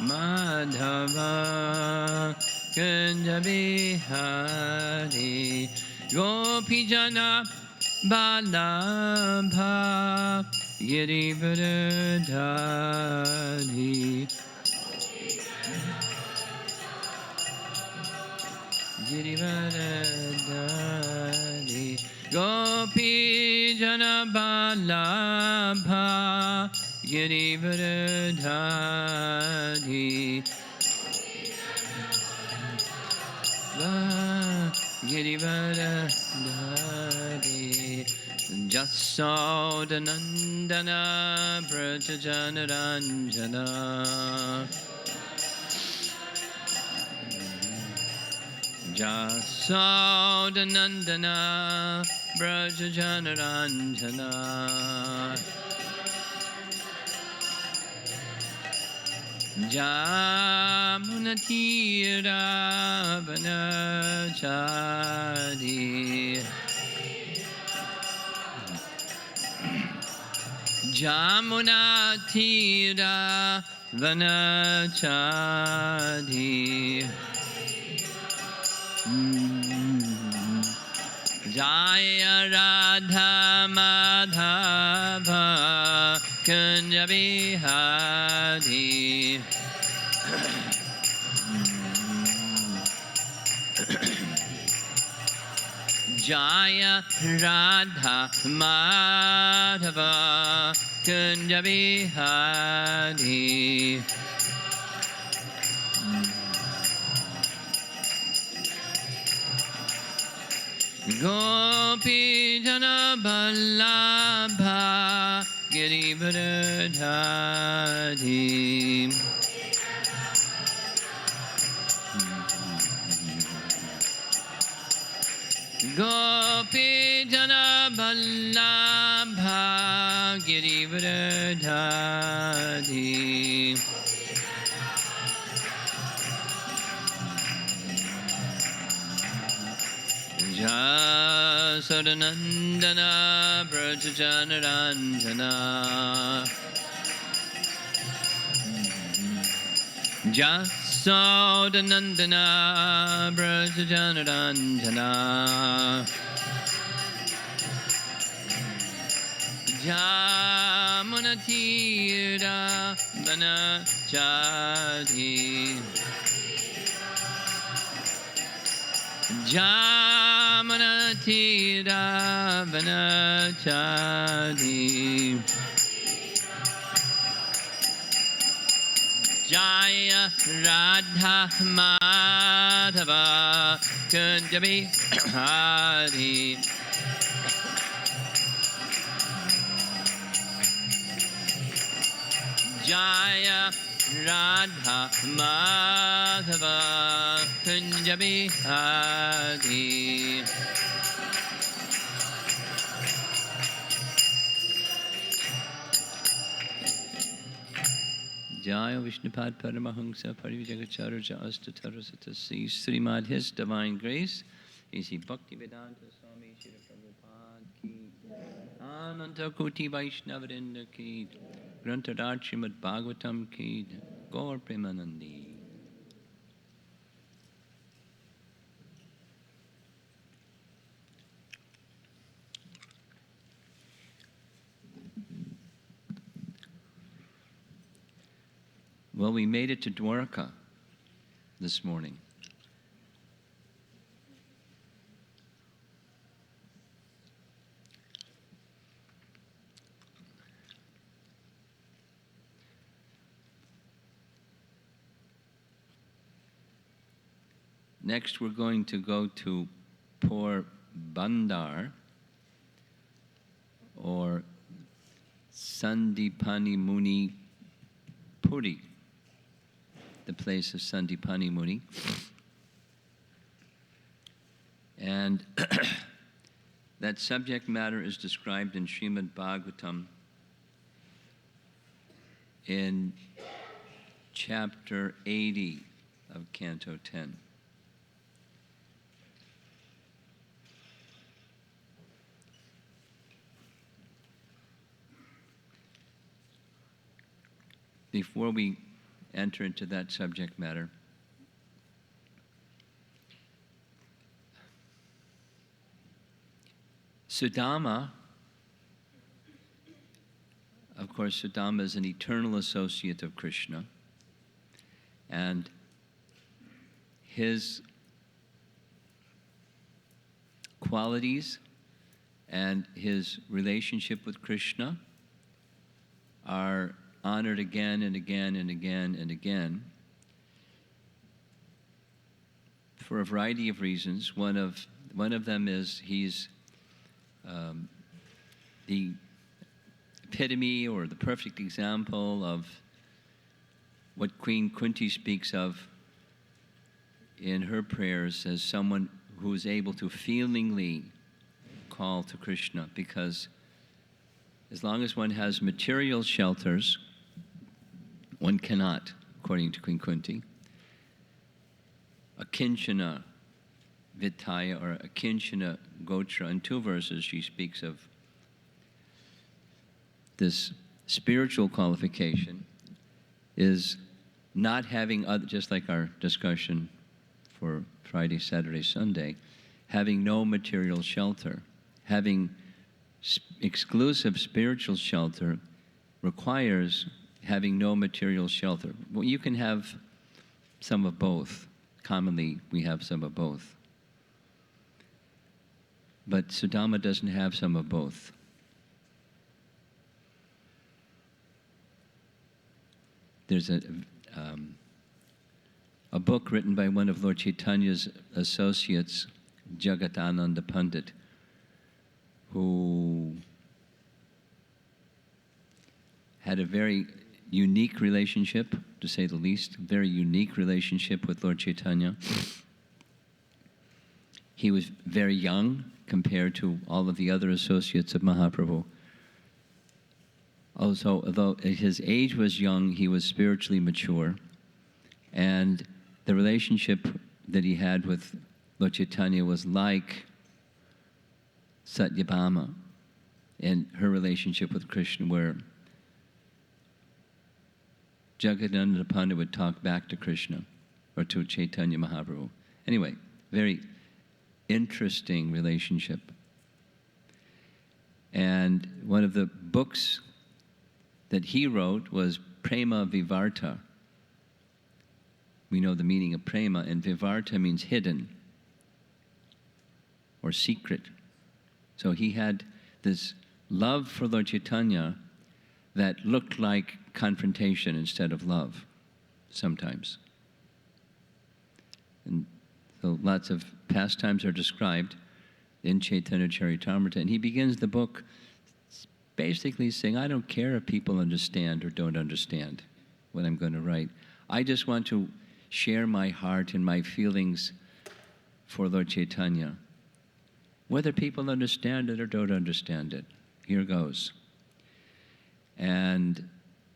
Madhava Kunjabihari Gopijana Balabha Girivardhari Girivardhari Gopijana Balabha Girivardhari Girivardhari Jasodanandana Brajajanaranjana Jasodanandana Brajajanaranjana Jamunatira Vanachari Jamunatira Vanachari Jaya Radha Madhava Kunjabihari Jaya Radha Madhava Kunjabihari Gopi Jana Vallabha Girivardhari Gopi Jana Vallabha Girivardhari Jasodanandana Brajajanaranjana Jasodanandana Brajajanaranjana Jamunatira Vanachari Jamunatira Vanachari Jaya Radha Madhava Kunjabihari Jaya Radha Madhava Kunjabihari Jaya Vishnupad Paramahamsa Parivijagacharya Astatarasatasi Srimad His Divine Grace Isi Bhakti Vedanta Swami Shri Prabhupada Ki Ananta Koti Vaishnavarinda Ki Grantharat Srimad Bhagavatam Ki Gaur Premanandi. Well, we made it to Dwaraka this morning. Next, we're going to go to Porbandar, or Sandipani Muni Puri, the place of Sandipani Muni. And that subject matter is described in Srimad Bhagavatam in chapter 80 of Canto 10. before we enter into that subject matter, Sudama, of course, Sudama is an eternal associate of Krishna, and his qualities and his relationship with Krishna are honored again and again and again and again for a variety of reasons. One of them is he's the epitome or the perfect example of what Queen Kunti speaks of in her prayers as someone who is able to feelingly call to Krishna, because as long as one has material shelters, one cannot, according to Queen Kunti. Akinchana Vittaya or Akinchana Gotra. In 2 verses she speaks of this spiritual qualification is not having other, just like our discussion for Friday, Saturday, Sunday, having no material shelter. Having exclusive spiritual shelter requires having no material shelter. Well, you can have some of both. Commonly, we have some of both. But Sudama doesn't have some of both. There's a book written by one of Lord Chaitanya's associates, Jagatananda Pandit, who had a very unique relationship, to say the least, very unique relationship with Lord Chaitanya. He was very young compared to all of the other associates of Mahaprabhu. Also, although his age was young, he was spiritually mature. And the relationship that he had with Lord Chaitanya was like Satyabhama in her relationship with Krishna, where Jagadananda Pandit would talk back to Krishna or to Chaitanya Mahaprabhu. Anyway, very interesting relationship. And one of the books that he wrote was Prema Vivarta. We know the meaning of prema, and Vivarta means hidden or secret. So he had this love for Lord Chaitanya that looked like confrontation instead of love, sometimes. And so lots of pastimes are described in Chaitanya Charitamrita, and he begins the book basically saying, I don't care if people understand or don't understand what I'm going to write. I just want to share my heart and my feelings for Lord Chaitanya. Whether people understand it or don't understand it, here goes. And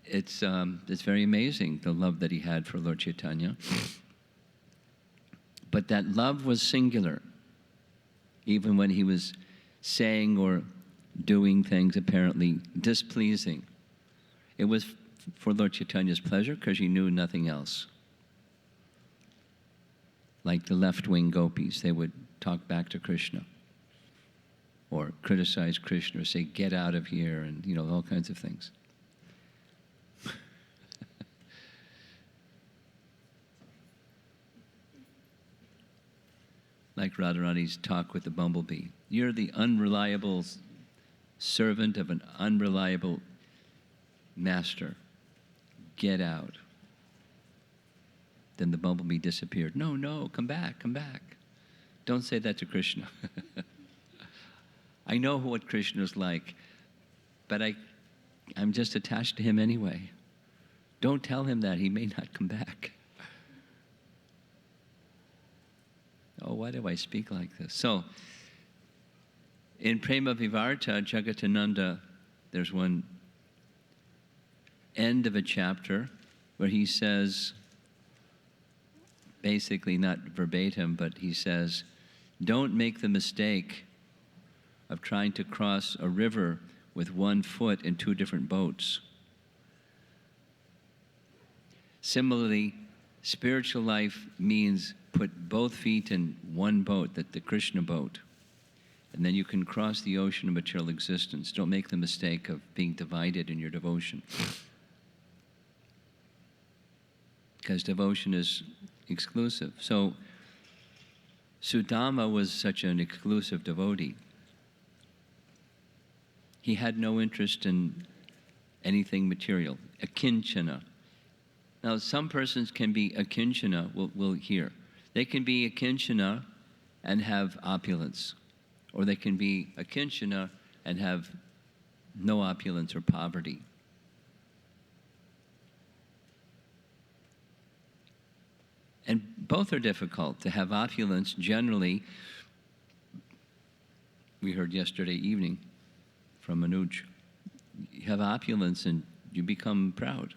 it's very amazing, the love that he had for Lord Chaitanya. But that love was singular, even when he was saying or doing things apparently displeasing. It was for Lord Chaitanya's pleasure because he knew nothing else. Like the left-wing gopis, they would talk back to Krishna or criticize Krishna or say, get out of here, and all kinds of things. Like Radharani's talk with the bumblebee. You're the unreliable servant of an unreliable master. Get out. Then the bumblebee disappeared. No, come back. Don't say that to Krishna. I know what Krishna's like, but I'm just attached to him anyway. Don't tell him that. He may not come back. Oh, why do I speak like this? So, in Prema Vivarta, Jagatananda, there's one end of a chapter where he says, basically not verbatim, but he says, don't make the mistake of trying to cross a river with one foot in 2 different boats. Similarly, spiritual life means put both feet in one boat, the Krishna boat. And then you can cross the ocean of material existence. Don't make the mistake of being divided in your devotion. Because devotion is exclusive. So, Sudama was such an exclusive devotee. He had no interest in anything material. Akinchana. Now, some persons can be akinchana, we'll hear. They can be akinchana and have opulence. Or they can be akinchana and have no opulence or poverty. And both are difficult. To have opulence, generally, we heard yesterday evening from Manoj, you have opulence and you become proud.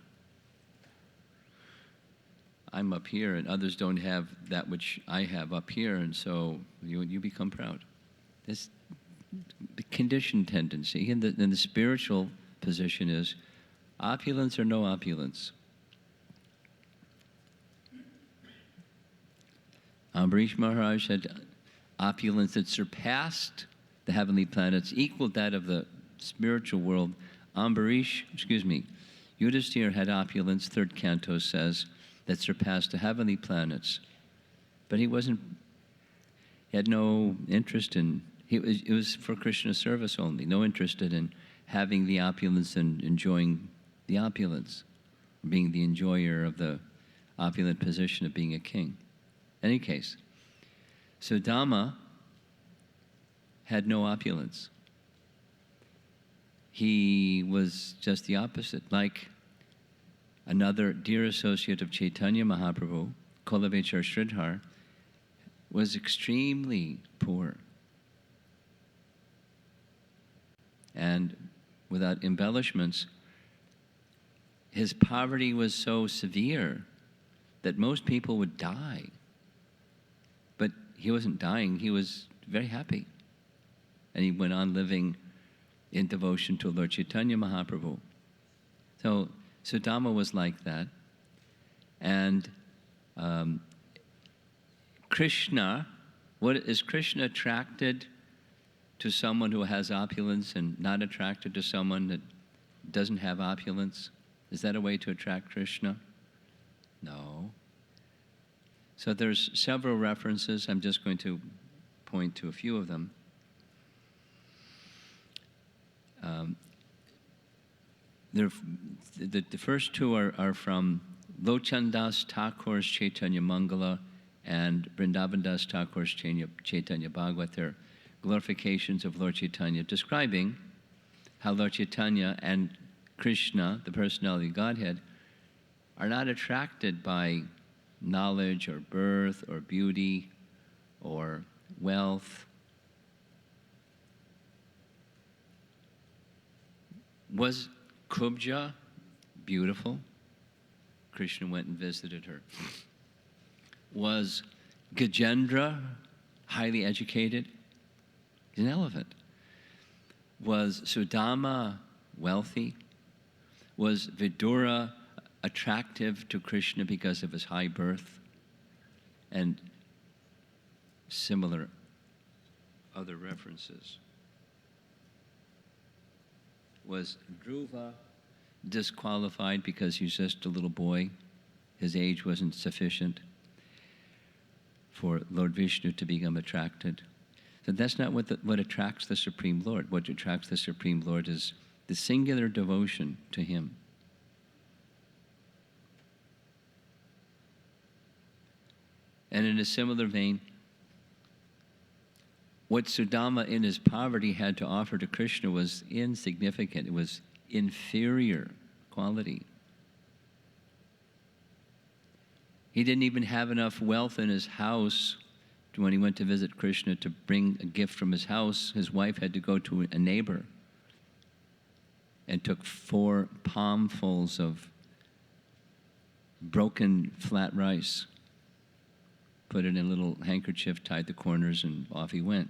I'm up here and others don't have that which I have up here, and so you become proud. This the conditioned tendency. And the spiritual position is opulence or no opulence. Ambarish Maharaj had opulence that surpassed the heavenly planets, equaled that of the spiritual world. Yudhisthira had opulence, third canto says, that surpassed the heavenly planets. But he had no interest in, it was for Krishna's service only, no interest in having the opulence and enjoying the opulence, being the enjoyer of the opulent position of being a king. In any case, Sudama had no opulence. He was just the opposite, like another dear associate of Chaitanya Mahaprabhu, Kolavechar Sridhar, was extremely poor. And without embellishments, his poverty was so severe that most people would die. But he wasn't dying, he was very happy. And he went on living in devotion to Lord Chaitanya Mahaprabhu. So Sudama was like that. And Krishna, is Krishna attracted to someone who has opulence and not attracted to someone that doesn't have opulence? Is that a way to attract Krishna? No. So there's several references. I'm just going to point to a few of them. The first two are from Lochandas Thakur's Chaitanya Mangala and Vrindavan Das Thakur's Chaitanya Bhagavat. They're glorifications of Lord Chaitanya, describing how Lord Chaitanya and Krishna, the personality of Godhead, are not attracted by knowledge or birth or beauty or wealth. Was Kubja beautiful? Krishna went and visited her. Was Gajendra highly educated? He's an elephant. Was Sudama wealthy? Was Vidura attractive to Krishna because of his high birth? And similar other references. Was Dhruva disqualified because he's just a little boy? His age wasn't sufficient for Lord Vishnu to become attracted. So that's not what attracts the Supreme Lord. What attracts the Supreme Lord is the singular devotion to Him. And in a similar vein, what Sudama in his poverty had to offer to Krishna was insignificant. It was inferior quality. He didn't even have enough wealth in his house when he went to visit Krishna to bring a gift from his house. His wife had to go to a neighbor and took 4 palmfuls of broken flat rice, put it in a little handkerchief, tied the corners, and off he went.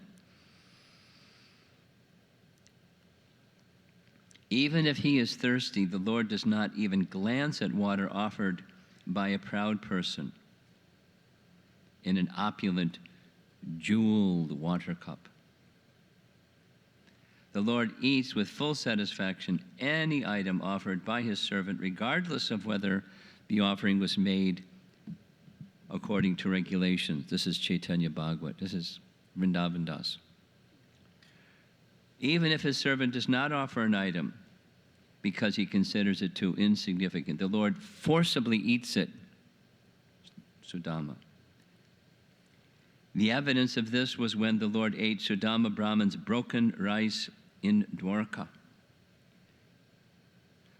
Even if he is thirsty, the Lord does not even glance at water offered by a proud person in an opulent, jeweled water cup. The Lord eats with full satisfaction any item offered by his servant, regardless of whether the offering was made according to regulations. This is Chaitanya Bhagavat. This is Vrindavan Das. Even if his servant does not offer an item because he considers it too insignificant, the Lord forcibly eats it. Sudama. The evidence of this was when the Lord ate Sudama Brahman's broken rice in Dwaraka.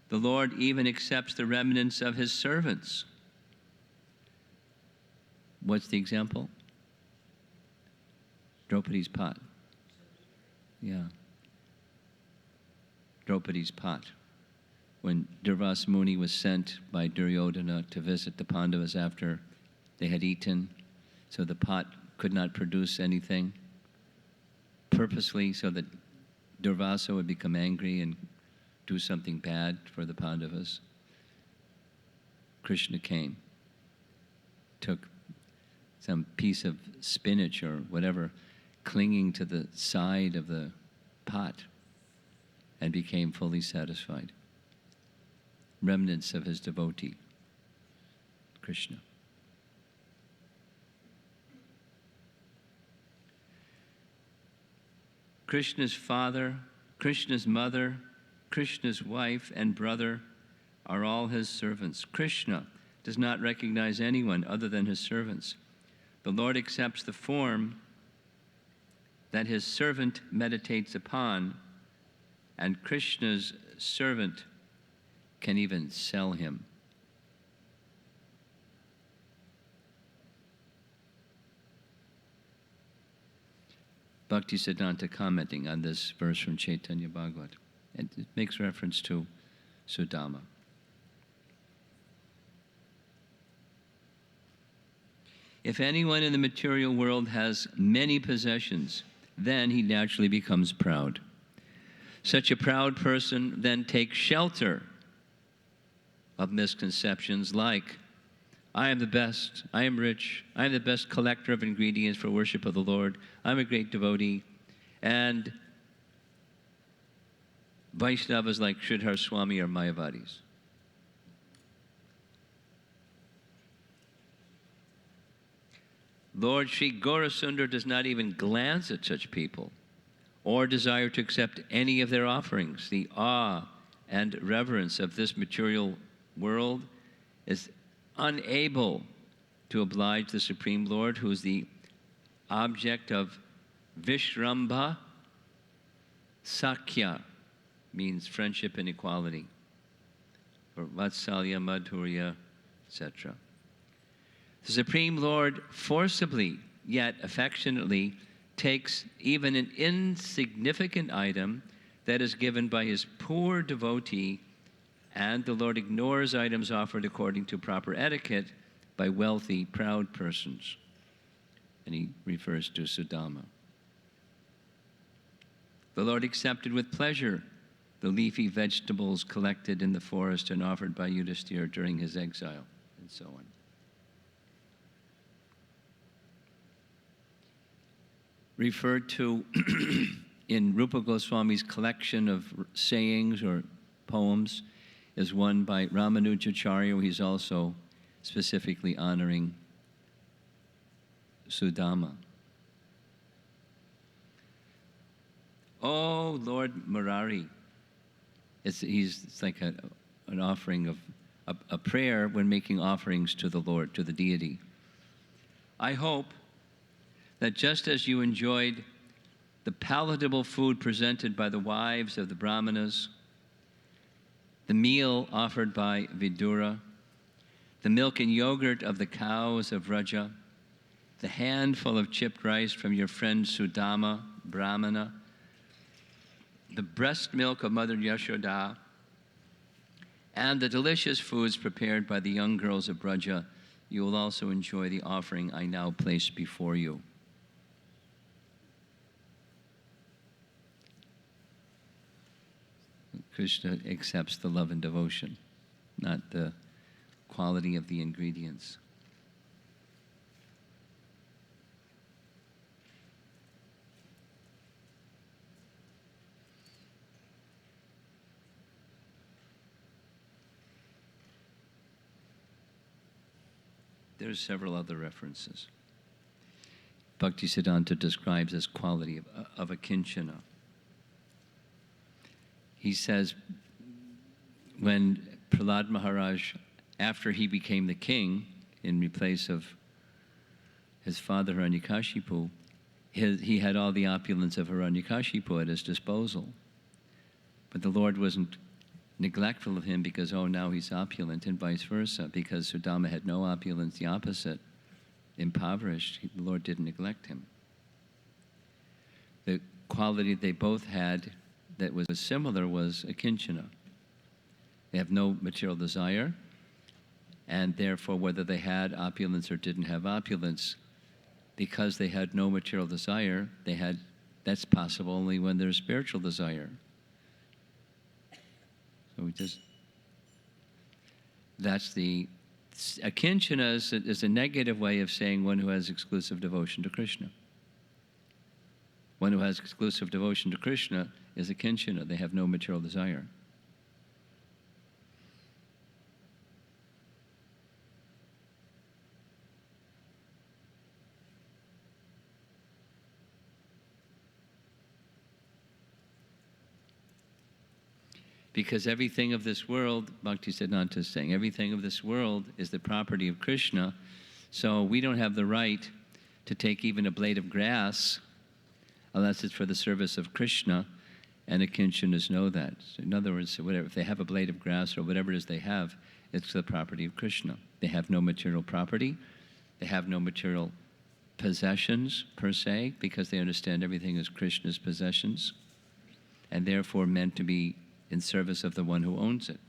The Lord even accepts the remnants of his servants. What's the example? Draupadi's pot. Yeah. Draupadi's pot. When Durvas Muni was sent by Duryodhana to visit the Pandavas after they had eaten, so the pot could not produce anything, purposely so that Durvasa would become angry and do something bad for the Pandavas. Krishna came, took some piece of spinach or whatever clinging to the side of the pot and became fully satisfied. Remnants of his devotee, Krishna. Krishna's father, Krishna's mother, Krishna's wife and brother are all his servants. Krishna does not recognize anyone other than his servants. The Lord accepts the form that his servant meditates upon, and Krishna's servant can even sell him. Bhaktisiddhanta commenting on this verse from Chaitanya Bhagavat, and it makes reference to Sudama. If anyone in the material world has many possessions, then he naturally becomes proud. Such a proud person then takes shelter of misconceptions like, I am the best, I am rich, I am the best collector of ingredients for worship of the Lord, I'm a great devotee, and Vaishnavas like Sridhar Swami are Mayavadis. Lord Sri Gaurasundar does not even glance at such people or desire to accept any of their offerings. The awe and reverence of this material world is unable to oblige the Supreme Lord, who is the object of Vishrambha Sakya, means friendship and equality, or Vatsalya, Madhurya, etc. The Supreme Lord forcibly, yet affectionately, takes even an insignificant item that is given by his poor devotee, and the Lord ignores items offered according to proper etiquette by wealthy, proud persons. And he refers to Sudama. The Lord accepted with pleasure the leafy vegetables collected in the forest and offered by Yudhisthira during his exile, and so on. Referred to in Rupa Goswami's collection of sayings or poems is one by Ramanujacharya, where he's also specifically honoring Sudama. Oh, Lord Murari. It's like an offering of a prayer when making offerings to the Lord, to the deity. I hope that just as you enjoyed the palatable food presented by the wives of the Brahmanas, the meal offered by Vidura, the milk and yogurt of the cows of Vraja, the handful of chipped rice from your friend Sudama, Brahmana, the breast milk of Mother Yashoda, and the delicious foods prepared by the young girls of Vraja, you will also enjoy the offering I now place before you. Krishna accepts the love and devotion, not the quality of the ingredients. There's several other references. Bhaktisiddhanta describes as quality of a kinchana. He says, when Prahlad Maharaj, after he became the king in place of his father Hiranyakashipu, he had all the opulence of Hiranyakashipu at his disposal. But the Lord wasn't neglectful of him because, oh, now he's opulent, and vice versa. Because Sudama had no opulence, the opposite, impoverished, the Lord didn't neglect him. The quality they both had that was similar was a kinchana. They have no material desire, and therefore whether they had opulence or didn't have opulence, because they had no material desire, that's possible only when there's spiritual desire. So a kinchana is a negative way of saying one who has exclusive devotion to Krishna. One who has exclusive devotion to Krishna is a kinchana. They have no material desire. Because everything of this world, Bhaktisiddhanta is saying, everything of this world is the property of Krishna, so we don't have the right to take even a blade of grass unless it's for the service of Krishna, and the kinchanas know that. So in other words, if they have a blade of grass or whatever it is they have, it's the property of Krishna. They have no material property, they have no material possessions per se, because they understand everything is Krishna's possessions, and therefore meant to be in service of the one who owns it.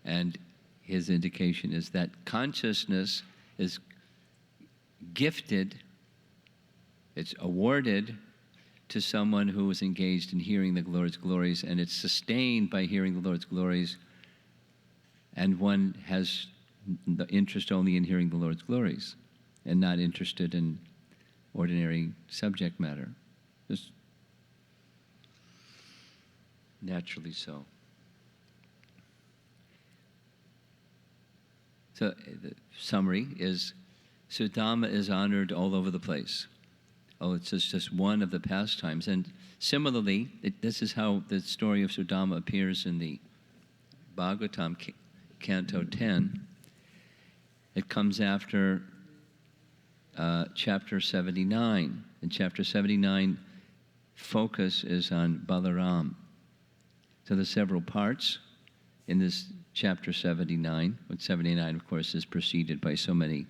And his indication is that consciousness is gifted, it's awarded to someone who is engaged in hearing the Lord's glories, and it's sustained by hearing the Lord's glories, and one has the interest only in hearing the Lord's glories and not interested in ordinary subject matter. Just naturally so. So the summary is Sudama is honored all over the place. Oh, it's just one of the pastimes. And similarly, this is how the story of Sudama appears in the Bhagavatam, Canto 10. It comes after chapter 79. And chapter 79 focus is on Balaram. So there's several parts in this chapter 79. But 79, of course, is preceded by so many: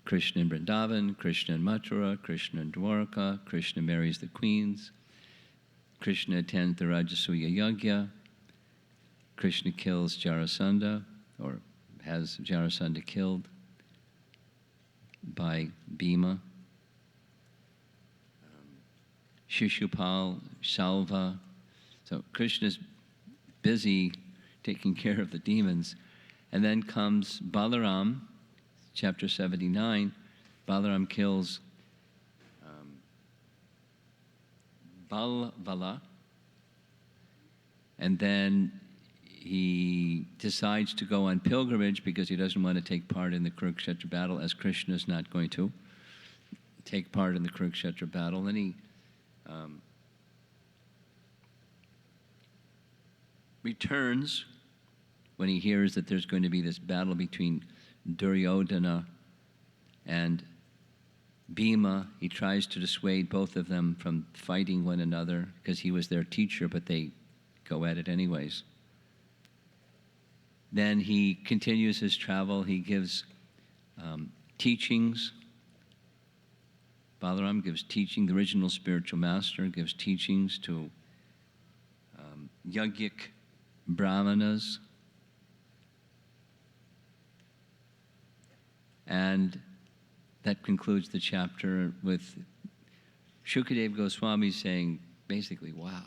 Krishna in Vrindavan, Krishna in Mathura, Krishna in Dwaraka, Krishna marries the queens, Krishna attends the Rajasuya Yagya, Krishna kills Jarasandha, or has Jarasandha killed by Bhima, Shishupal, Shalva. So Krishna's busy taking care of the demons. And then comes Balaram, chapter 79. Balaram kills Balvala, and then he decides to go on pilgrimage because he doesn't want to take part in the Kurukshetra battle, as Krishna is not going to take part in the Kurukshetra battle. And he returns when he hears that there's going to be this battle between Duryodhana and Bhima. He tries to dissuade both of them from fighting one another because he was their teacher, but they go at it anyways. Then he continues his travel. He gives teachings. Balaram gives teaching. The original spiritual master gives teachings to Yajnik Brahmanas. And that concludes the chapter with Shukadeva Goswami is saying, basically, wow.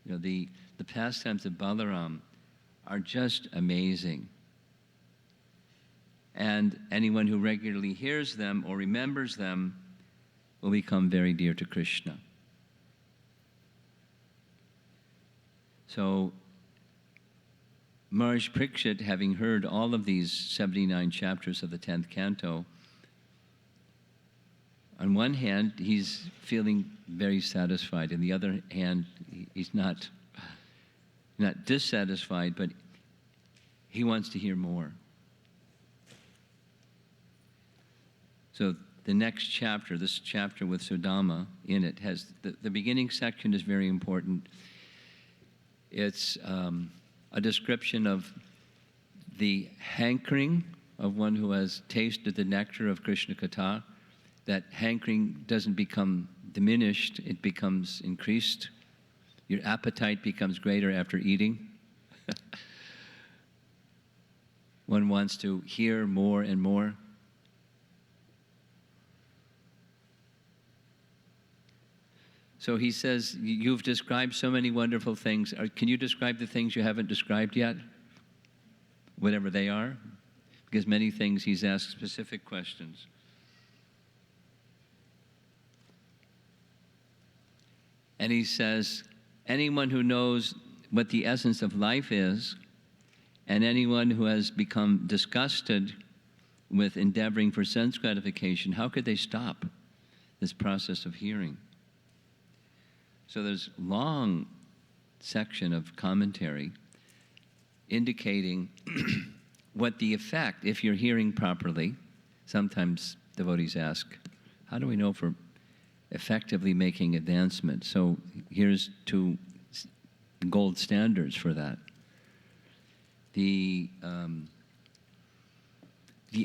You know, the pastimes of Balaram are just amazing. And anyone who regularly hears them or remembers them will become very dear to Krishna. So, Maharaj Parikshit, having heard all of these 79 chapters of the 10th canto, on one hand, he's feeling very satisfied. On the other hand, he's not dissatisfied, but he wants to hear more. So the next chapter, this chapter with Sudama in it, has the beginning section is very important. It's a description of the hankering of one who has tasted the nectar of Krishna Katha. That hankering doesn't become diminished, it becomes increased. Your appetite becomes greater after eating. One wants to hear more and more. So he says, you've described so many wonderful things. Can you describe the things you haven't described yet? Whatever they are? Because many things he's asked specific questions. And he says, anyone who knows what the essence of life is, and anyone who has become disgusted with endeavoring for sense gratification, how could they stop this process of hearing? So there's a long section of commentary indicating what the effect, if you're hearing properly. Sometimes devotees ask, how do we know if we're effectively making advancement? So here's two gold standards for that. The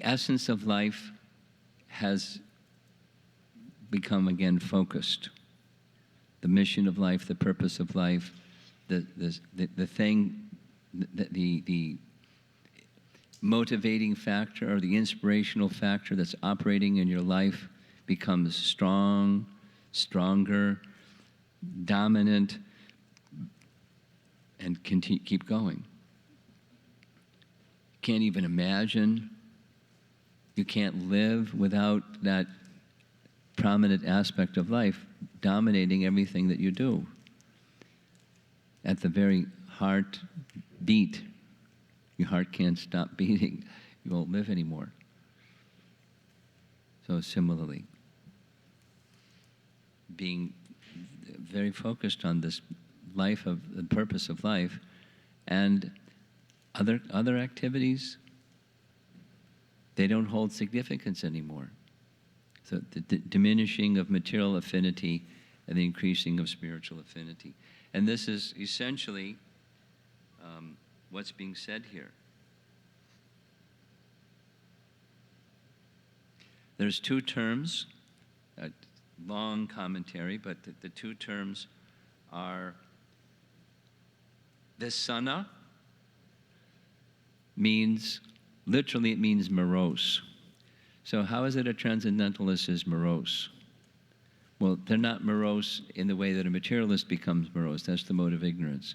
essence of life has become again focused. The mission of life, the purpose of life, the thing, the motivating factor or the inspirational factor that's operating in your life becomes strong, stronger, dominant, and keep going. Can't even imagine. You can't live without that prominent aspect of life dominating everything that you do. At the very heart beat, your heart can't stop beating. You won't live anymore. So similarly, being very focused on this life of the purpose of life, and other activities, they don't hold significance anymore. So the diminishing of material affinity and the increasing of spiritual affinity. And this is essentially what's being said here. There's two terms, a long commentary, but the two terms are Visana means, literally it means morose. So how is it a transcendentalist is morose? Well, they're not morose in the way that a materialist becomes morose. That's the mode of ignorance.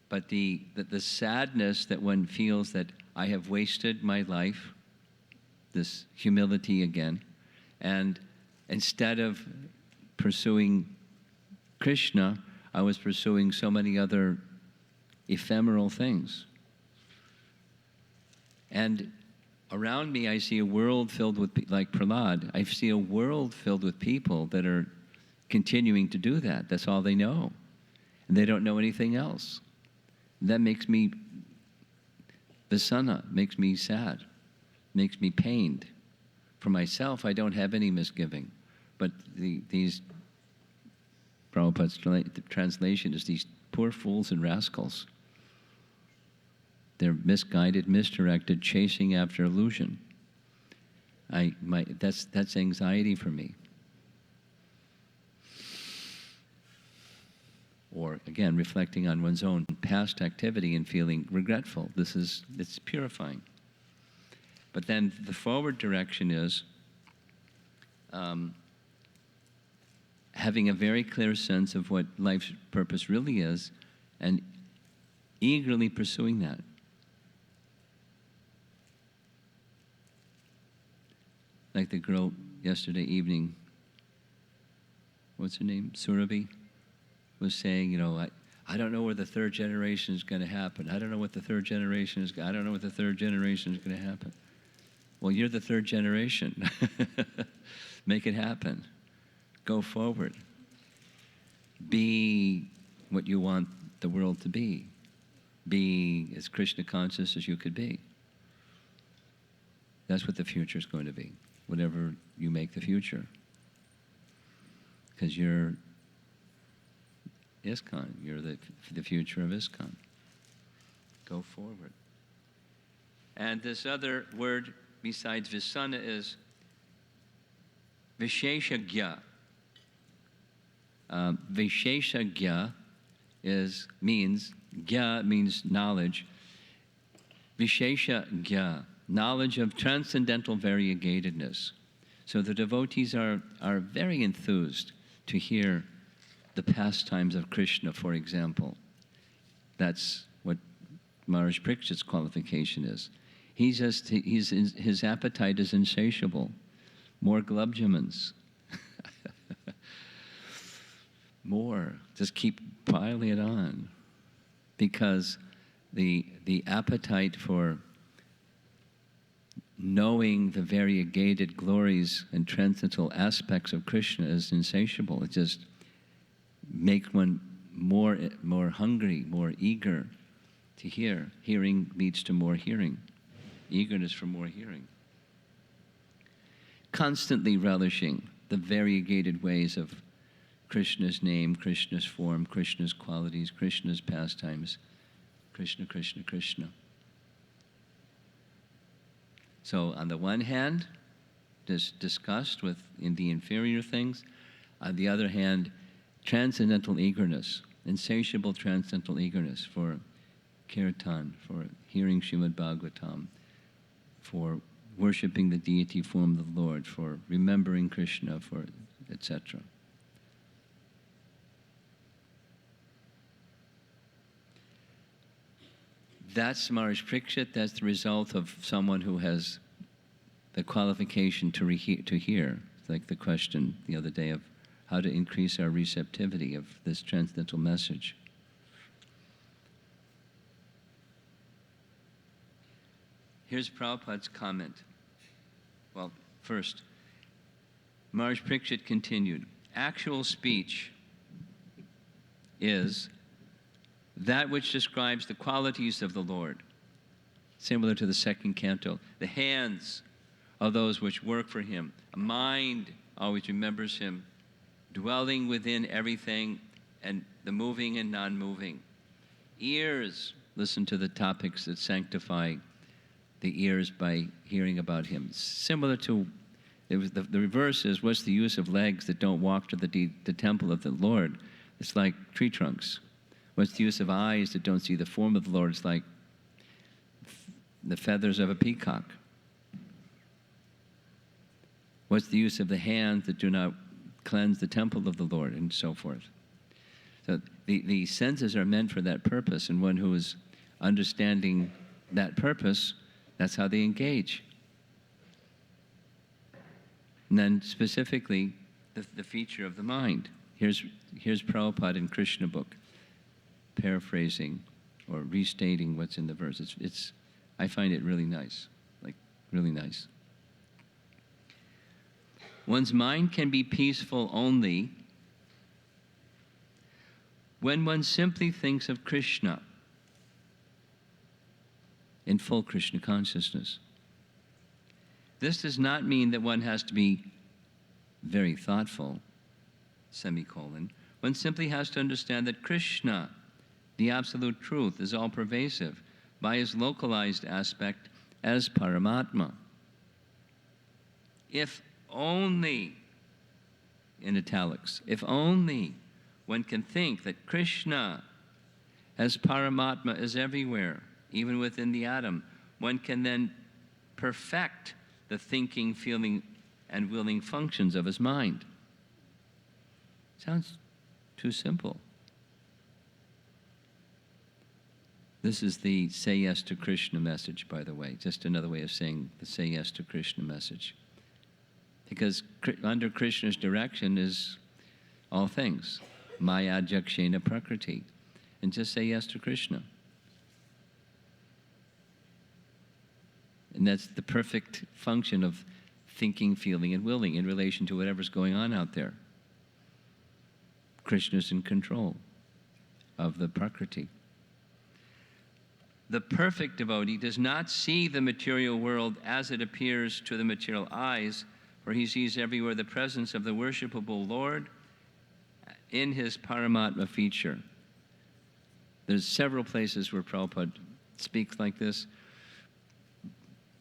But the sadness that one feels that I have wasted my life, this humility again, and instead of pursuing Krishna, I was pursuing so many other ephemeral things. And around me, I see a world filled with, like Prahlad, I see a world filled with people that are continuing to do that. That's all they know. And they don't know anything else. That makes me vasana, makes me sad, makes me pained. For myself, I don't have any misgiving. But these, Prabhupada's translation is these poor fools and rascals. They're misguided, misdirected, chasing after illusion. That's anxiety for me. Or again, reflecting on one's own past activity and feeling regretful. It's purifying. But then the forward direction is having a very clear sense of what life's purpose really is, and eagerly pursuing that. Like the girl yesterday evening, what's her name? Surabhi was saying, you know, I don't know where the third generation is going to happen. I don't know what the third generation is. I don't know what the third generation is going to happen. Well, you're the third generation. Make it happen. Go forward. Be what you want the world to be. Be as Krishna conscious as you could be. That's what the future is going to be, whatever you make the future. Because you're ISKCON. You're the future of ISKCON. Go forward. And this other word besides Visana is Visheshagya. Visheshagya means, Gya means knowledge. Visheshagya, knowledge of transcendental variegatedness. So the devotees are very enthused to hear the pastimes of Krishna, for example. That's what Maharaj Parikshit's qualification is. His appetite is insatiable. More glubjamans. More. Just keep piling it on. Because the appetite for knowing the variegated glories and transcendental aspects of Krishna is insatiable. It just makes one more hungry, more eager to hear. Hearing leads to more hearing. Eagerness for more hearing. Constantly relishing the variegated ways of Krishna's name, Krishna's form, Krishna's qualities, Krishna's pastimes. Krishna, Krishna, Krishna. So on the one hand, this disgust in the inferior things. On the other hand, transcendental eagerness, insatiable transcendental eagerness for kirtan, for hearing Srimad Bhagavatam, for worshiping the deity form of the Lord, for remembering Krishna, for etc. That's Maharaj Parikshit. That's the result of someone who has the qualification to hear. It's like the question the other day of how to increase our receptivity of this transcendental message. Here's Prabhupada's comment. Well, first, Maharaj Parikshit continued, actual speech is that which describes the qualities of the Lord. Similar to the second canto. The hands are those which work for him. A mind always remembers him. Dwelling within everything, and the moving and non-moving. Ears listen to the topics that sanctify the ears by hearing about him. Similar to, the reverse is, what's the use of legs that don't walk to the temple of the Lord? It's like tree trunks. What's the use of eyes that don't see the form of the Lord? It's like the feathers of a peacock. What's the use of the hands that do not cleanse the temple of the Lord, and so forth? So the senses are meant for that purpose, and one who is understanding that purpose, that's how they engage. And then specifically, the feature of the mind. Here's Prabhupada in Krishna book, paraphrasing or restating what's in the verse. I find it really nice, like really nice. One's mind can be peaceful only when one simply thinks of Krishna in full Krishna consciousness. This does not mean that one has to be very thoughtful, semicolon. One simply has to understand that Krishna, the absolute truth, is all-pervasive by his localized aspect as Paramatma. If only, in italics, if only one can think that Krishna as Paramatma is everywhere, even within the atom, one can then perfect the thinking, feeling, and willing functions of his mind. Sounds too simple. This is the Say Yes to Krishna message, by the way. Just another way of saying the Say Yes to Krishna message. Because under Krishna's direction is all things. Maya Jakshena Prakriti. And just say yes to Krishna. And that's the perfect function of thinking, feeling, and willing in relation to whatever's going on out there. Krishna's in control of the Prakriti. The perfect devotee does not see the material world as it appears to the material eyes, for he sees everywhere the presence of the worshipable Lord in his Paramatma feature. There's several places where Prabhupada speaks like this.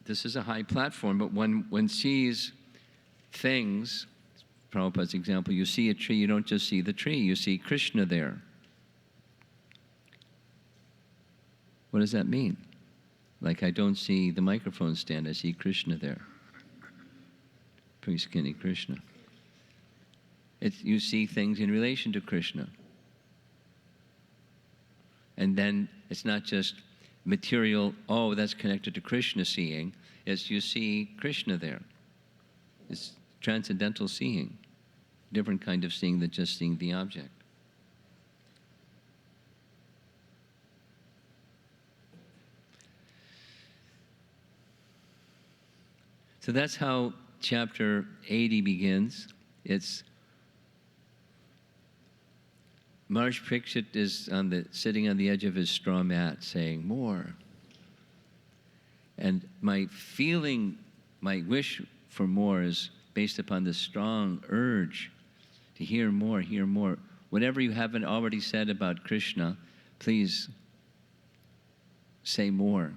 This is a high platform, but one sees things, Prabhupada's example, you see a tree, you don't just see the tree, you see Krishna there. What does that mean? Like I don't see the microphone stand, I see Krishna there. Pretty skinny Krishna. You see things in relation to Krishna. And then it's not just material, oh, that's connected to Krishna seeing. It's you see Krishna there. It's transcendental seeing. Different kind of seeing than just seeing the object. So that's how chapter 80 begins. It's Maharaj Parikshit is sitting on the edge of his straw mat saying, more. And my wish for more is based upon this strong urge to hear more, hear more. Whatever you haven't already said about Krishna, please say more,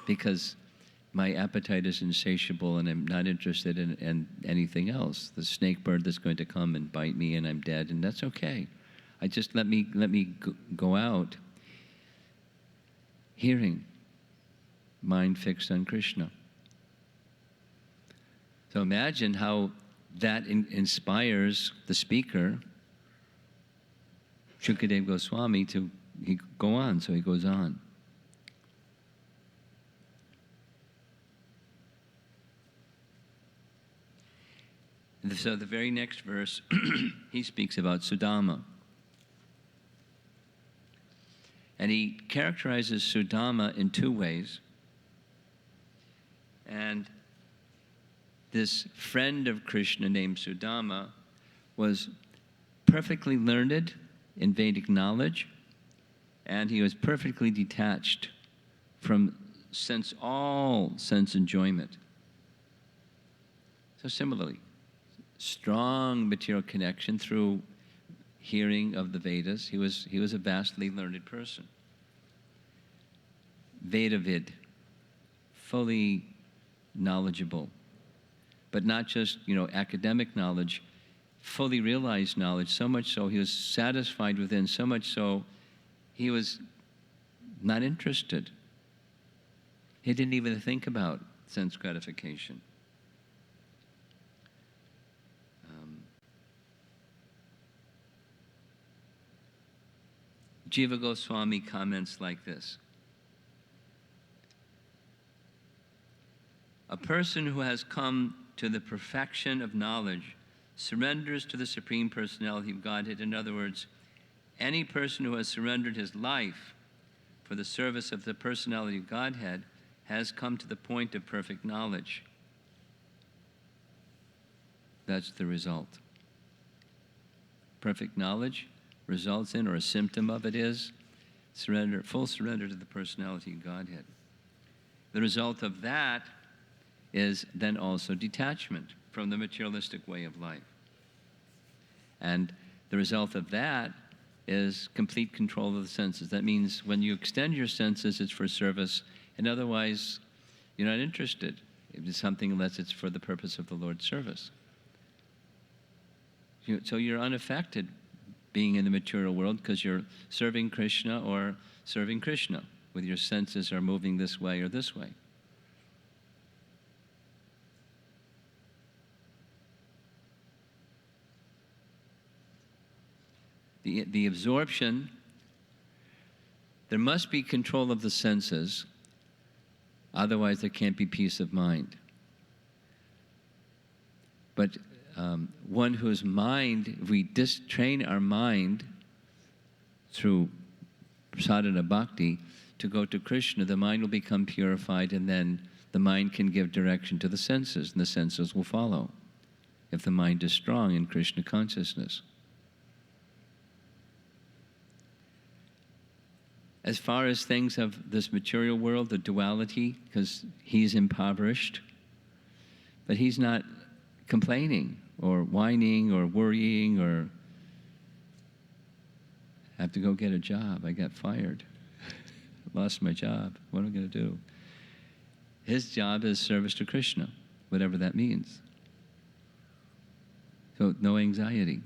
because my appetite is insatiable and I'm not interested in anything else. The snake bird that's going to come and bite me and I'm dead, and that's okay. I just let me go out hearing, mind fixed on Krishna. So imagine how that inspires the speaker, Shukadeva Goswami, to go on. So he goes on. So the very next verse, he speaks about Sudama. And he characterizes Sudama in two ways. And this friend of Krishna named Sudama was perfectly learned in Vedic knowledge, and he was perfectly detached from all sense enjoyment. So similarly, strong material connection through hearing of the Vedas. He was a vastly learned person. Vedavid, fully knowledgeable, but not just academic knowledge, fully realized knowledge. So much so he was satisfied within. So much so he was not interested. He didn't even think about sense gratification. Jiva Goswami comments like this. A person who has come to the perfection of knowledge surrenders to the Supreme Personality of Godhead. In other words, any person who has surrendered his life for the service of the Personality of Godhead has come to the point of perfect knowledge. That's the result. Perfect knowledge results in, or a symptom of it is, surrender, full surrender to the Personality of Godhead. The result of that is then also detachment from the materialistic way of life. And the result of that is complete control of the senses. That means when you extend your senses, it's for service, and otherwise you're not interested. It is something unless it's for the purpose of the Lord's service. So you're unaffected being in the material world because you're serving Krishna or serving Krishna, whether your senses are moving this way or this way. The absorption, there must be control of the senses, otherwise there can't be peace of mind. But one whose mind, if we train our mind through sadhana bhakti to go to Krishna, the mind will become purified, and then the mind can give direction to the senses, and the senses will follow, if the mind is strong in Krishna consciousness. As far as things of this material world, the duality, because he's impoverished, but he's not complaining or whining or worrying or I have to go get a job. I got fired. Lost my job. What am I going to do? His job is service to Krishna, whatever that means. So no anxiety.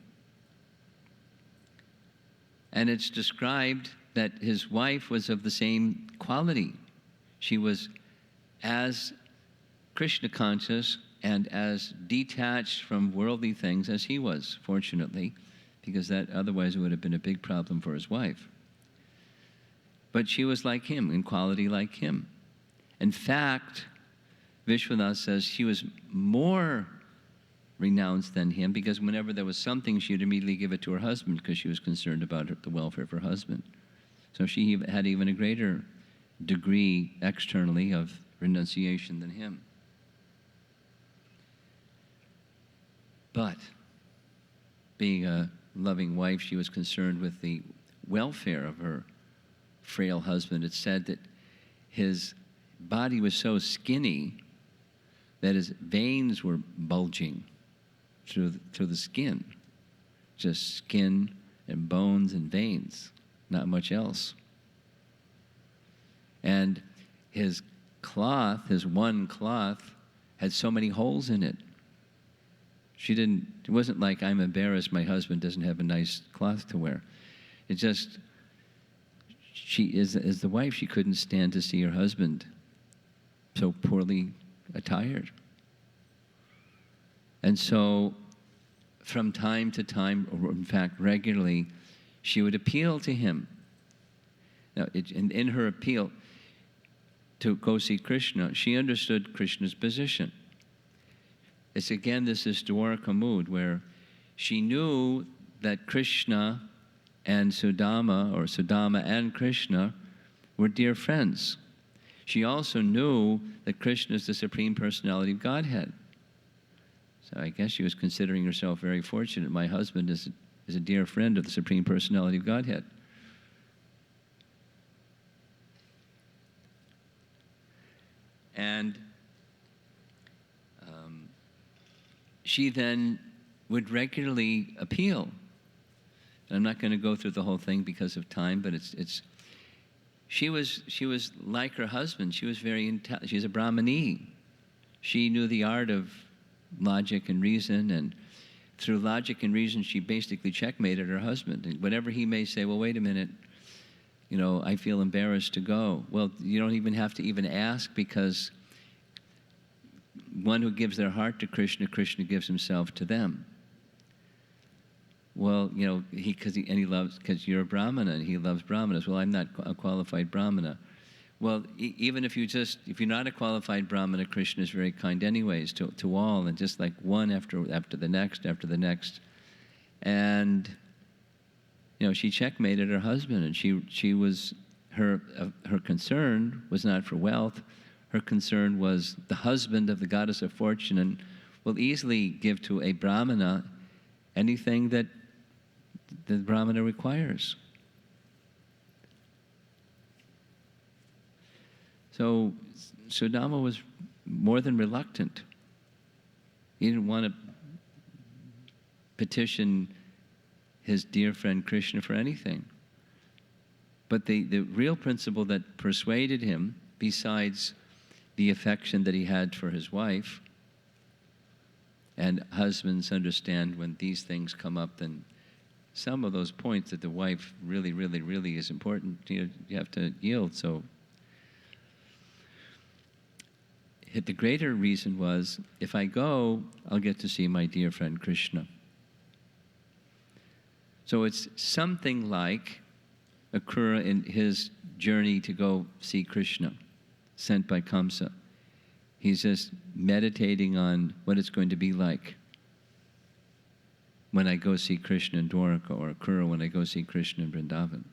And it's described that his wife was of the same quality. She was as Krishna conscious and as detached from worldly things as he was, fortunately, because that otherwise it would have been a big problem for his wife. But she was like him, in quality like him. In fact, Vishwanath says she was more renounced than him, because whenever there was something, she would immediately give it to her husband because she was concerned about the welfare of her husband. So she had even a greater degree externally of renunciation than him. But being a loving wife, she was concerned with the welfare of her frail husband. It's said that his body was so skinny that his veins were bulging through the skin. Just skin and bones and veins, not much else. And his cloth, his one cloth, had so many holes in it. It wasn't like, I'm embarrassed my husband doesn't have a nice cloth to wear. It just, as the wife, she couldn't stand to see her husband so poorly attired. And so, from time to time, or in fact regularly, she would appeal to him. Now, in her appeal to go see Krishna, she understood Krishna's position. It's again this Dwaraka mood where she knew that Krishna and Sudama, or Sudama and Krishna, were dear friends. She also knew that Krishna is the Supreme Personality of Godhead. So I guess she was considering herself very fortunate. My husband is a dear friend of the Supreme Personality of Godhead. And she then would regularly appeal. And I'm not going to go through the whole thing because of time, but she was like her husband. She was she's a Brahmani. She knew the art of logic and reason, and through logic and reason, she basically checkmated her husband. And whatever he may say, well, wait a minute, I feel embarrassed to go. Well, you don't even have to even ask, because one who gives their heart to Krishna, Krishna gives himself to them. Well, because you're a Brahmana and he loves Brahmanas. Well, I'm not a qualified Brahmana. Well, even if you're not a qualified Brahmana, Krishna is very kind anyways to all, and just like one after the next. And she checkmated her husband, and she was her concern was not for wealth. Her concern was the husband of the goddess of fortune, and will easily give to a Brahmana anything that the Brahmana requires. So Sudama was more than reluctant. He didn't want to petition his dear friend Krishna for anything. But the real principle that persuaded him, besides the affection that he had for his wife, and husbands understand when these things come up, then some of those points that the wife really, really, really is important, you have to yield. So the greater reason was, if I go, I'll get to see my dear friend Krishna. So it's something like Akrura in his journey to go see Krishna, sent by Kamsa. He's just meditating on what it's going to be like when I go see Krishna in Dwaraka, or Akrura when I go see Krishna in Vrindavan.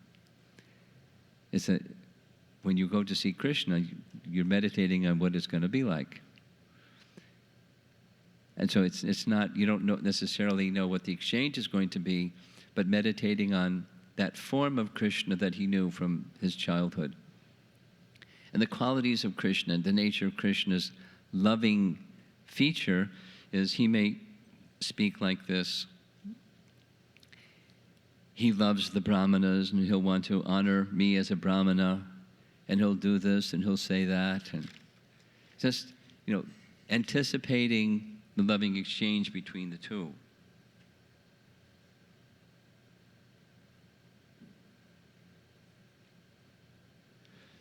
When you go to see Krishna, you're meditating on what it's going to be like. And so it's not, you don't necessarily know what the exchange is going to be, but meditating on that form of Krishna that he knew from his childhood. And the qualities of Krishna, the nature of Krishna's loving feature is he may speak like this. He loves the Brahmanas and he'll want to honor me as a Brahmana, and he'll do this and he'll say that, and just, anticipating the loving exchange between the two.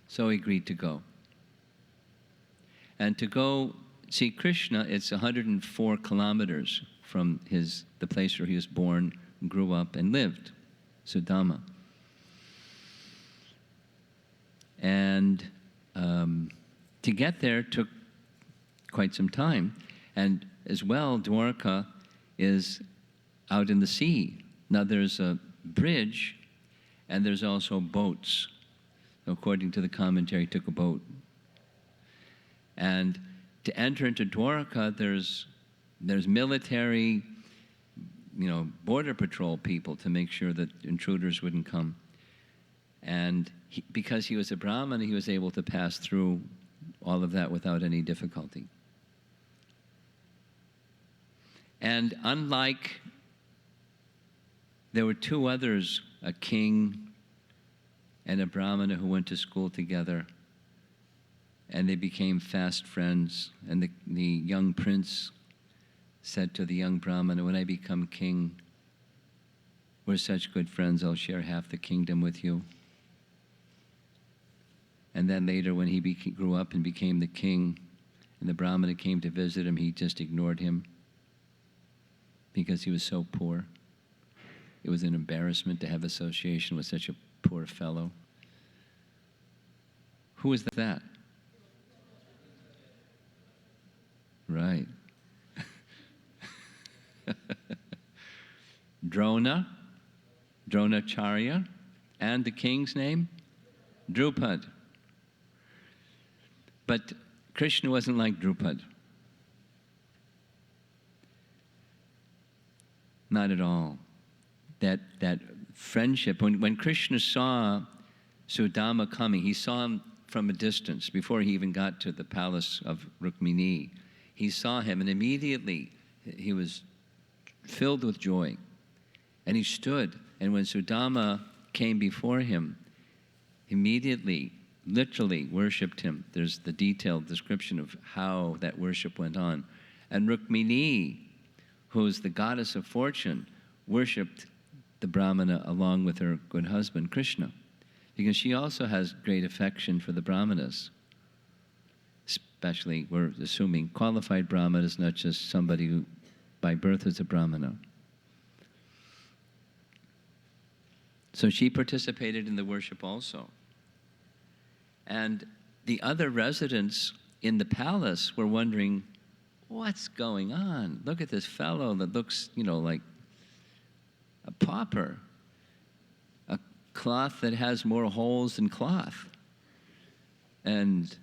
So he agreed to go. And to go see Krishna, it's 104 kilometers from the place where he was born, grew up, and lived, Sudama. And to get there took quite some time. And as well, Dwaraka is out in the sea. Now there's a bridge, and there's also boats. According to the commentary, took a boat. And to enter into Dwaraka, there's military, border patrol people to make sure that intruders wouldn't come. And because he was a Brahmana, he was able to pass through all of that without any difficulty. And unlike, there were two others, a king and a Brahmana, who went to school together, and they became fast friends. And the young prince said to the young Brahmana, when I become king, we're such good friends, I'll share half the kingdom with you. And then later, when he grew up and became the king, and the Brahmana came to visit him, he just ignored him because he was so poor. It was an embarrassment to have association with such a poor fellow. Who is that? Right. Dronacharya, and the king's name? Drupad. But Krishna wasn't like Drupad. Not at all. That friendship, when Krishna saw Sudama coming, he saw him from a distance before he even got to the palace of Rukmini. He saw him, and immediately he was filled with joy. And he stood, and when Sudama came before him, immediately, literally worshipped him. There's the detailed description of how that worship went on. And Rukmini, who's the goddess of fortune, worshipped the Brahmana along with her good husband, Krishna, because she also has great affection for the Brahmanas. Especially, we're assuming, qualified Brahmanas, not just somebody who by birth is a Brahmana. So she participated in the worship also. And the other residents in the palace were wondering, what's going on? Look at this fellow that looks, like a pauper. A cloth that has more holes than cloth. And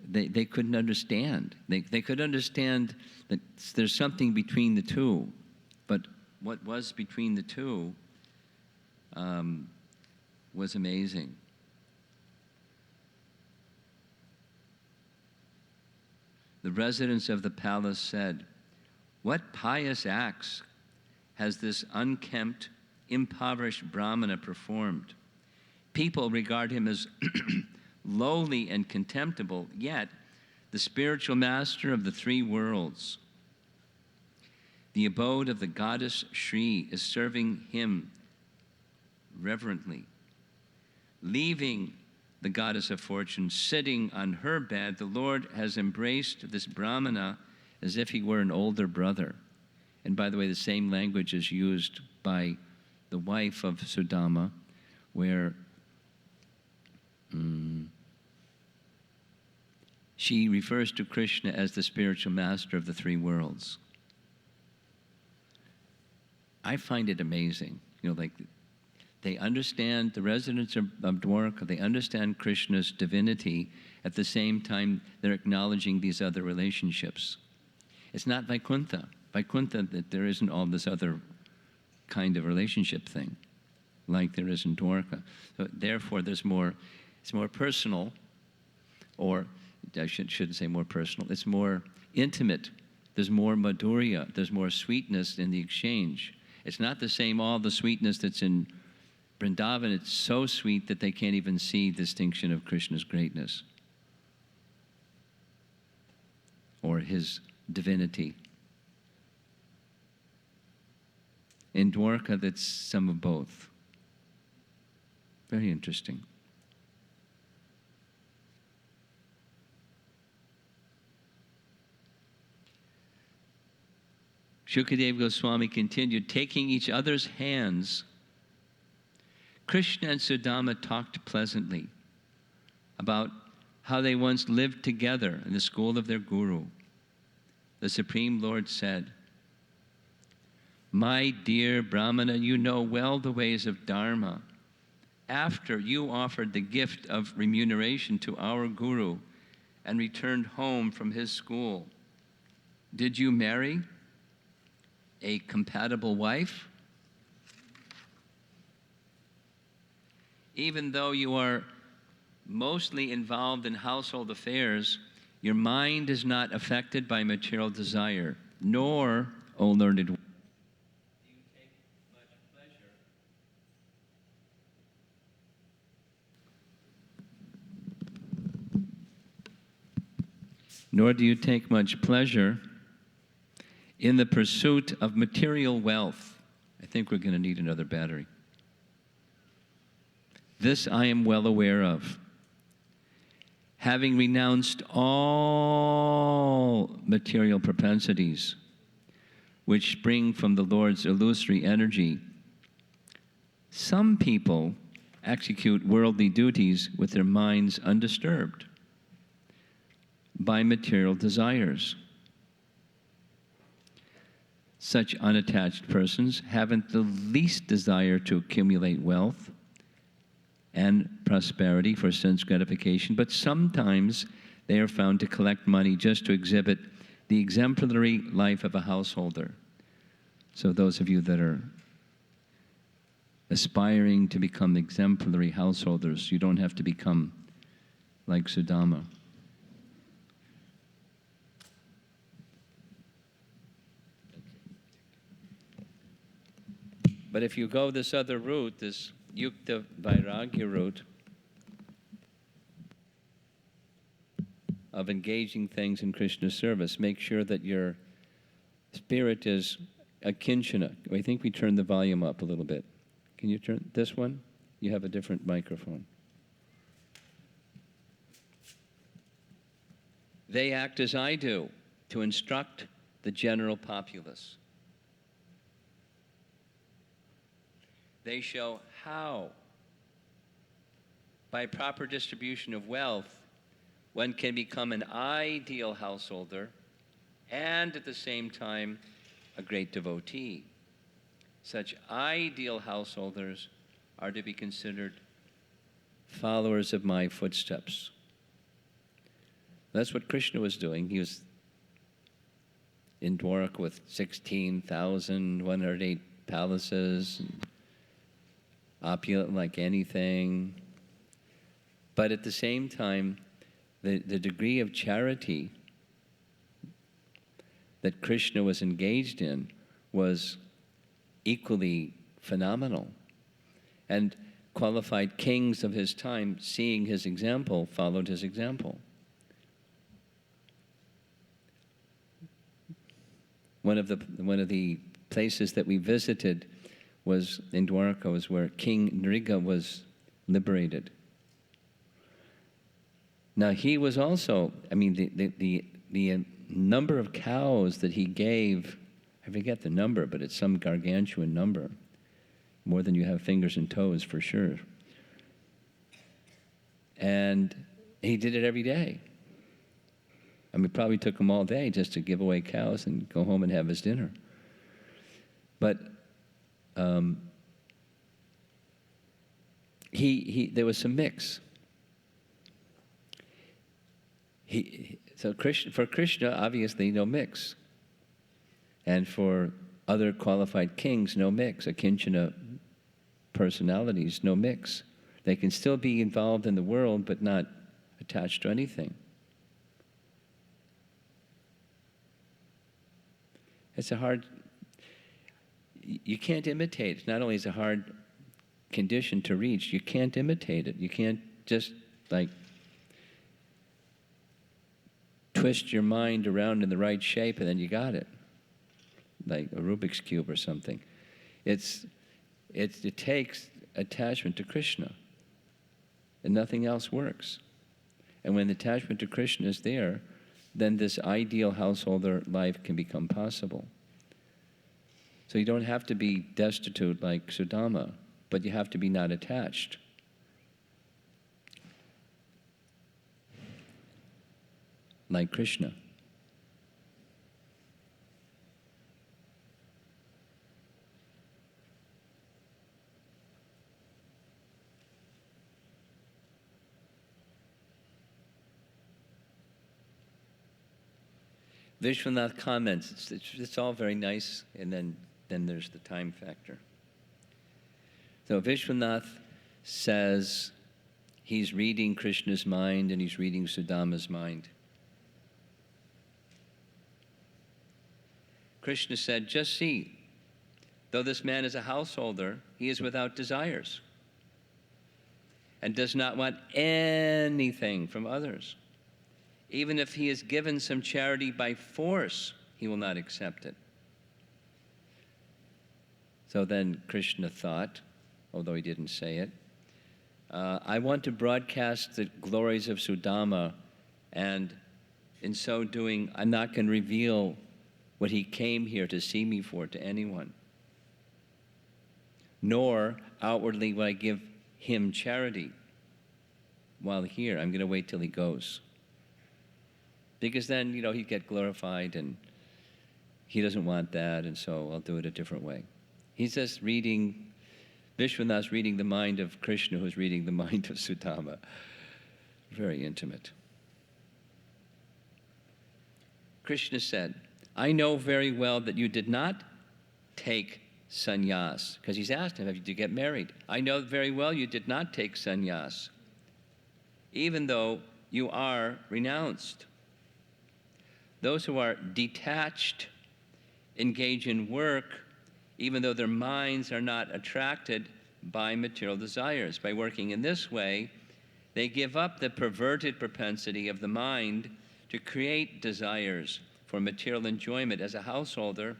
they couldn't understand. They could understand that there's something between the two, but what was between the two was amazing. The residents of the palace said, "What pious acts has this unkempt, impoverished Brahmana performed? People regard him as lowly and contemptible, yet the spiritual master of the three worlds, the abode of the goddess Shri, is serving him reverently. Leaving the goddess of fortune sitting on her bed, the Lord has embraced this Brahmana as if he were an older brother And by the way, the same language is used by the wife of Sudama, where she refers to Krishna as the spiritual master of the three worlds. I find it amazing. Like they understand, the residents of Dwaraka, they understand Krishna's divinity. At the same time, they're acknowledging these other relationships. It's not Vaikuntha. Vaikuntha, that there isn't all this other kind of relationship thing like there is in Dwaraka. So therefore, it's more personal, or I shouldn't say more personal, it's more intimate. There's more madhurya, there's more sweetness in the exchange. It's not the same, all the sweetness that's in Vrindavan. It's so sweet that they can't even see distinction of Krishna's greatness or his divinity. In Dwaraka, that's some of both. Very interesting. Shukadeva Goswami continued, taking each other's hands, Krishna and Sudama talked pleasantly about how they once lived together in the school of their guru. The Supreme Lord said, "My dear Brahmana, you know well the ways of Dharma. After you offered the gift of remuneration to our guru and returned home from his school, did you marry a compatible wife? Even though you are mostly involved in household affairs, your mind is not affected by material desire, nor, O learned one, do you take much pleasure in the pursuit of material wealth." I think we're going to need another battery. "This I am well aware of. Having renounced all material propensities which spring from the Lord's illusory energy, some people execute worldly duties with their minds undisturbed by material desires. Such unattached persons haven't the least desire to accumulate wealth and prosperity for sense gratification, but sometimes they are found to collect money just to exhibit the exemplary life of a householder." So those of you that are aspiring to become exemplary householders, you don't have to become like Sudama. But if you go this other route, this Yukta Vairagya route of engaging things in Krishna's service, make sure that your spirit is a kinchana. I think we turned the volume up a little bit. Can you turn this one? You have a different microphone. "They act as I do to instruct the general populace. They show how, by proper distribution of wealth, one can become an ideal householder and at the same time a great devotee. Such ideal householders are to be considered followers of my footsteps." That's what Krishna was doing. He was in Dwaraka with 16,108 palaces, opulent like anything. But at the same time, the degree of charity that Krishna was engaged in was equally phenomenal. And qualified kings of his time, seeing his example, followed his example. One of the places that we visited was in Dwaraka, was where King Nriga was liberated. Now he was also, the number of cows that he gave I forget the number, but it's some gargantuan number. More than you have fingers and toes, for sure. And he did it every day. I mean, it probably took him all day just to give away cows and go home and have his dinner. But there was some mix. For Krishna, obviously, no mix. And for other qualified kings, no mix. Akinchana personalities, no mix. They can still be involved in the world, but not attached to anything. It's a hard... You can't imitate it. Not only is it a hard condition to reach, you can't imitate it. You can't just, like, twist your mind around in the right shape and then you got it. Like a Rubik's Cube or something. It takes attachment to Krishna. And nothing else works. And when the attachment to Krishna is there, then this ideal householder life can become possible. So you don't have to be destitute like Sudama, but you have to be not attached. Like Krishna. Vishwanath comments, it's all very nice, and then there's the time factor. So Vishwanath says he's reading Krishna's mind and he's reading Sudama's mind. Krishna said, just see, though this man is a householder, he is without desires and does not want anything from others. Even if he is given some charity by force, he will not accept it. So then Krishna thought, although he didn't say it, I want to broadcast the glories of Sudama, and in so doing, I'm not going to reveal what he came here to see me for to anyone. Nor outwardly will I give him charity while here. I'm going to wait till he goes. Because then, he'd get glorified, and he doesn't want that, and so I'll do it a different way. He's just reading, Vishwanath's reading the mind of Krishna, who's reading the mind of Sudama. Very intimate. Krishna said, I know very well that you did not take sannyas, because he's asked him, did you get married? I know very well you did not take sannyas, even though you are renounced. Those who are detached engage in work, even though their minds are not attracted by material desires. By working in this way, they give up the perverted propensity of the mind to create desires for material enjoyment. As a householder,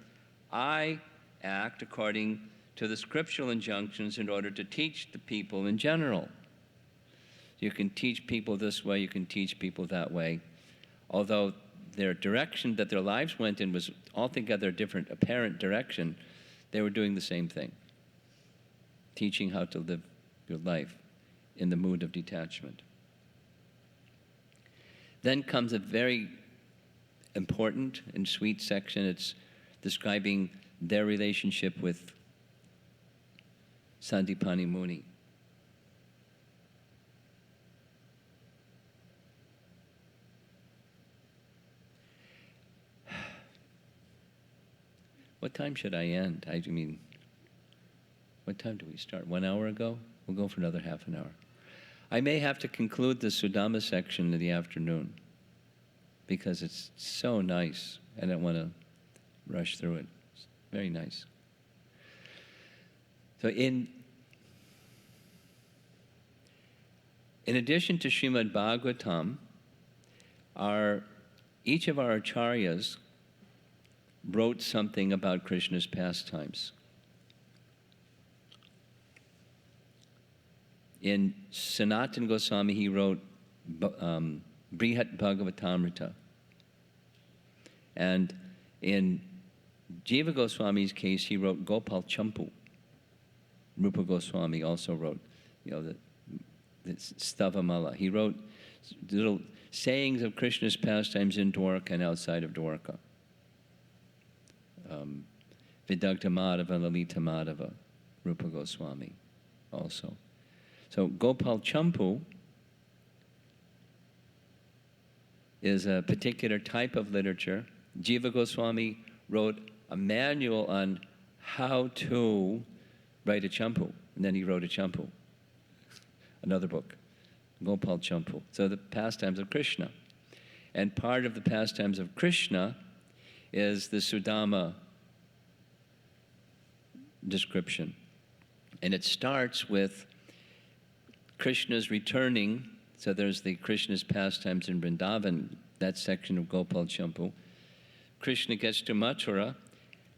I act according to the scriptural injunctions in order to teach the people in general. You can teach people this way, you can teach people that way. Although their direction that their lives went in was altogether a different apparent direction, they were doing the same thing. Teaching how to live your life in the mood of detachment. Then comes a very important and sweet section. It's describing their relationship with Sandipani Muni. What time should I end? I mean, what time do we start? 1 hour ago? We'll go for another half an hour. I may have to conclude the Sudama section in the afternoon because it's so nice. I don't want to rush through it. It's very nice. So in addition to Srimad Bhagavatam, each of our acharyas wrote something about Krishna's pastimes. In Sanatana Goswami, he wrote Brihat Bhagavatamrita. And in Jiva Goswami's case, he wrote Gopal Champu. Rupa Goswami also wrote, the Stavamala. He wrote little sayings of Krishna's pastimes in Dwaraka and outside of Dwaraka. Vidagdha Madhava, Lalita Madhava, Rupa Goswami also. So Gopal Champu is a particular type of literature. Jiva Goswami wrote a manual on how to write a champu, and then he wrote a champu, another book, Gopal Champu. So the pastimes of Krishna. And part of the pastimes of Krishna is the Sudama description. And it starts with Krishna's returning. So there's the Krishna's pastimes in Vrindavan, that section of Gopal Champu. Krishna gets to Mathura,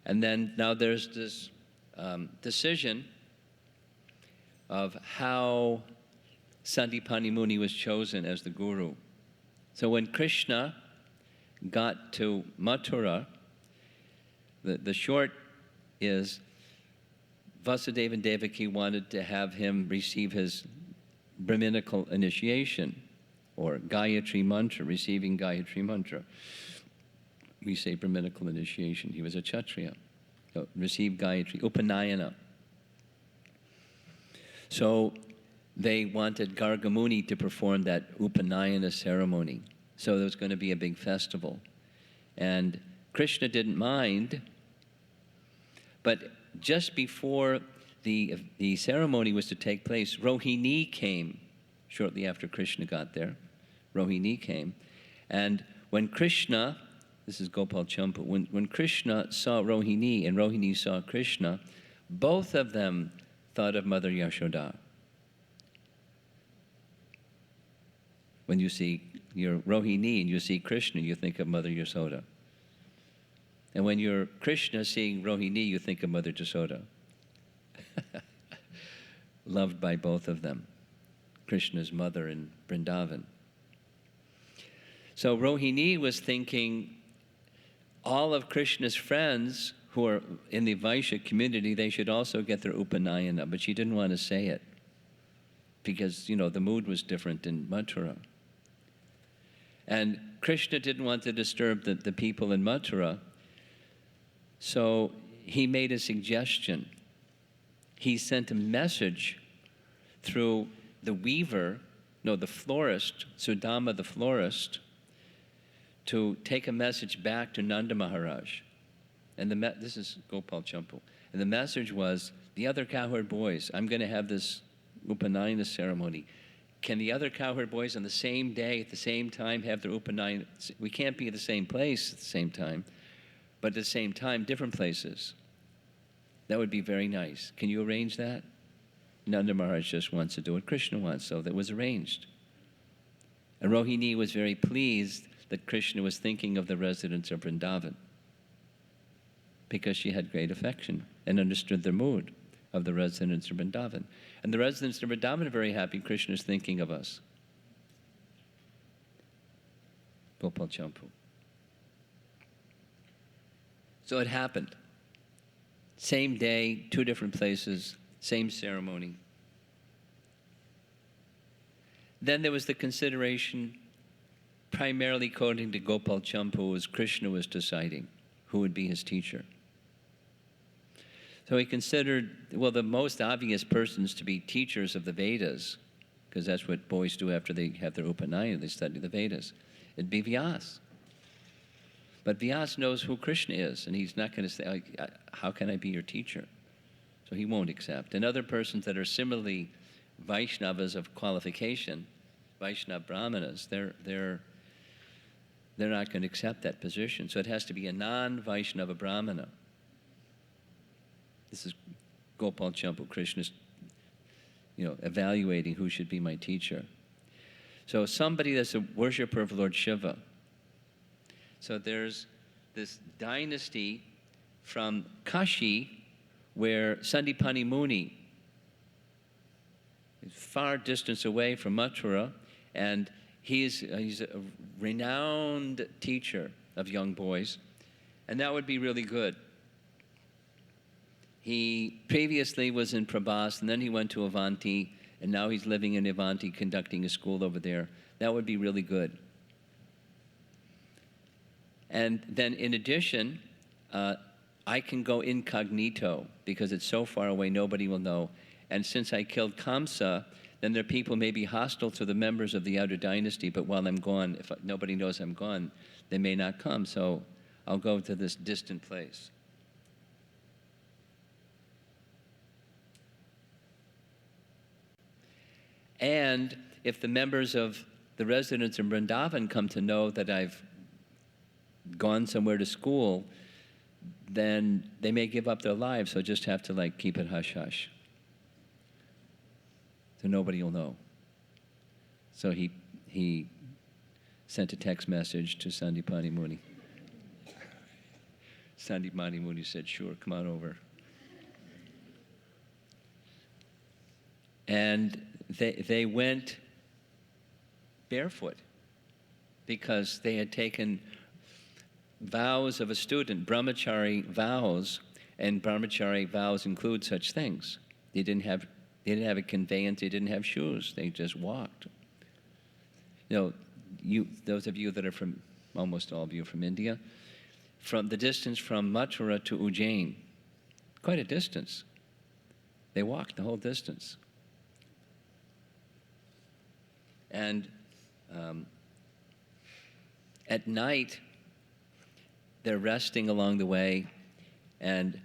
and then now there's this decision of how Sandipani Muni was chosen as the guru. So when Krishna got to Mathura, the short is Vasudeva and Devaki wanted to have him receive his Brahminical initiation, or Gayatri Mantra, receiving Gayatri Mantra. We say Brahminical initiation. He was a Kshatriya. So received Gayatri, Upanayana. So they wanted Gargamuni to perform that Upanayana ceremony. So there was going to be a big festival. And Krishna didn't mind, but just before the ceremony was to take place, Rohini came shortly after Krishna got there. Rohini came. And when Krishna, this is Gopal Champu, when Krishna saw Rohini and Rohini saw Krishna, both of them thought of Mother Yashoda. When you see your Rohini and you see Krishna, you think of Mother Yashoda. And when you're Krishna seeing Rohini, you think of Mother Yashoda. Loved by both of them. Krishna's mother in Vrindavan. So Rohini was thinking all of Krishna's friends who are in the Vaishya community, they should also get their Upanayana, but she didn't want to say it because, the mood was different in Mathura. And Krishna didn't want to disturb the people in Mathura, so he made a suggestion. He sent a message through the weaver, the florist, Sudama the florist, to take a message back to Nanda Maharaj. And this is Gopal Champu. And the message was, the other cowherd boys, I'm going to have this Upanayana ceremony. Can the other cowherd boys on the same day, at the same time, have their Upanayana? We can't be at the same place at the same time, but at the same time, different places. That would be very nice. Can you arrange that? Nanda Maharaj just wants to do what Krishna wants, so that was arranged. And Rohini was very pleased that Krishna was thinking of the residents of Vrindavan because she had great affection and understood the mood of the residents of Vrindavan. And the residents of Vrindavan are very happy Krishna is thinking of us. Gopal Champu. So it happened. Same day, two different places, same ceremony. Then there was the consideration, primarily according to Gopal Champu, as Krishna was deciding who would be his teacher. So he considered, the most obvious persons to be teachers of the Vedas, because that's what boys do after they have their Upanayana, they study the Vedas. It'd be Vyas. But Vyas knows who Krishna is, and he's not going to say, how can I be your teacher? So he won't accept. And other persons that are similarly Vaishnavas of qualification, Vaishnava Brahmanas, they're not going to accept that position. So it has to be a non-Vaishnava Brahmana. This is Gopal Champu, Krishna's, evaluating who should be my teacher. So somebody that's a worshiper of Lord Shiva. So there's this dynasty from Kashi where Sandipani Muni is far distance away from Mathura, and he's a renowned teacher of young boys, and that would be really good He previously was in Prabhas, and then he went to Avanti, and now he's living in Avanti, conducting a school over there. That would be really good. And then in addition, I can go incognito because it's so far away, nobody will know. And since I killed Kamsa, then there are people may be hostile to the members of the outer dynasty, but while I'm gone, if nobody knows I'm gone, they may not come. So I'll go to this distant place. And if the members of the residents in Vrindavan come to know that I've gone somewhere to school, then they may give up their lives, so just have to like keep it hush-hush. So nobody will know. So he sent a text message to Sandipani Muni. Sandipani Muni said, sure, come on over. And they went barefoot because they had taken vows of a student, brahmachari vows, and brahmachari vows include such things. They didn't have a conveyance, they didn't have shoes, they just walked. You know, those of you that are from, almost all of you are from India, from the distance from Mathura to Ujjain, quite a distance. They walked the whole distance. And at night, they're resting along the way, and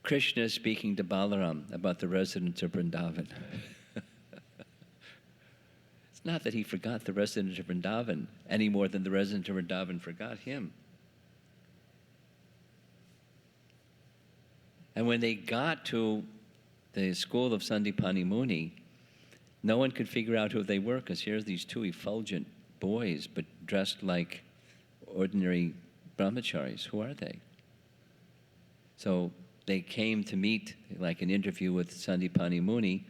Krishna is speaking to Balaram about the residents of Vrindavan. It's not that he forgot the residents of Vrindavan any more than the residents of Vrindavan forgot him. And when they got to the school of Sandipani Muni, no one could figure out who they were, because here's these two effulgent boys, but dressed like ordinary brahmacharis. Who are they? So they came to meet, like an interview with Sandipani Muni,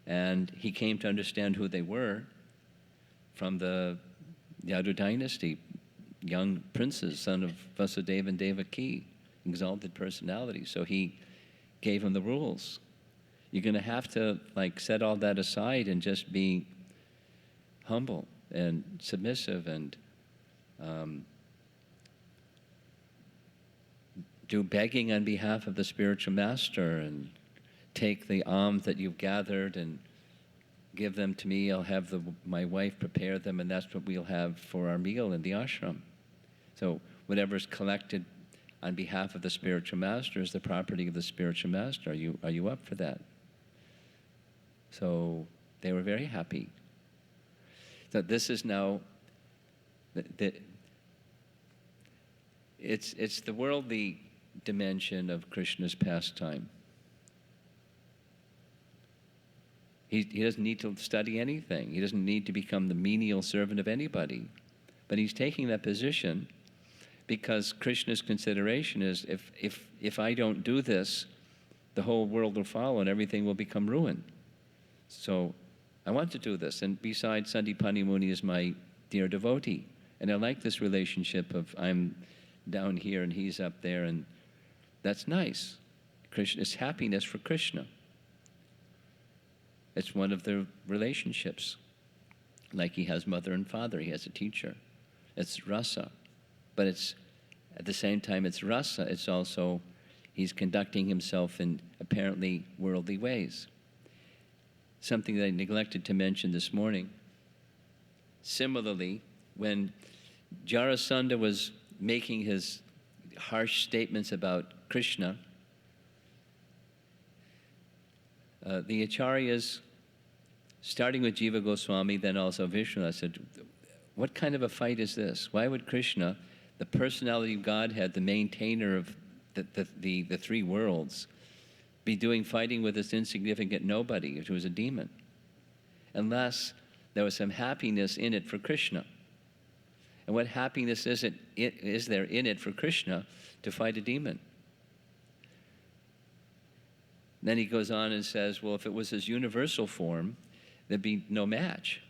and he came to understand who they were from the Yadu dynasty, young princes, son of Vasudeva and Devaki, exalted personality. So he gave him the rules. You're going to have to like set all that aside and just be humble and submissive and do begging on behalf of the spiritual master and take the alms that you've gathered and give them to me. I'll have my wife prepare them, and that's what we'll have for our meal in the ashram. So whatever's collected on behalf of the spiritual master is the property of the spiritual master. Are you up for that? So they were very happy. So this is now, it's the worldly dimension of Krishna's pastime. He doesn't need to study anything. He doesn't need to become the menial servant of anybody. But he's taking that position because Krishna's consideration is if I don't do this, the whole world will follow and everything will become ruined. So I want to do this. And besides, Sandipani Muni is my dear devotee. And I like this relationship of I'm down here and he's up there, and that's nice. Krishna, it's happiness for Krishna. It's one of the relationships. Like he has mother and father, he has a teacher. It's rasa. But it's, at the same time it's rasa, it's also, he's conducting himself in apparently worldly ways. Something that I neglected to mention this morning. Similarly, when Jarasandha was making his harsh statements about Krishna, the acharyas, starting with Jiva Goswami, then also Vishnu, said, what kind of a fight is this? Why would Krishna, the personality of Godhead, the maintainer of the three worlds, be doing fighting with this insignificant nobody who was a demon? Unless there was some happiness in it for Krishna. And what happiness is there in it for Krishna to fight a demon? Then he goes on and says, well, if it was his universal form, there'd be no match.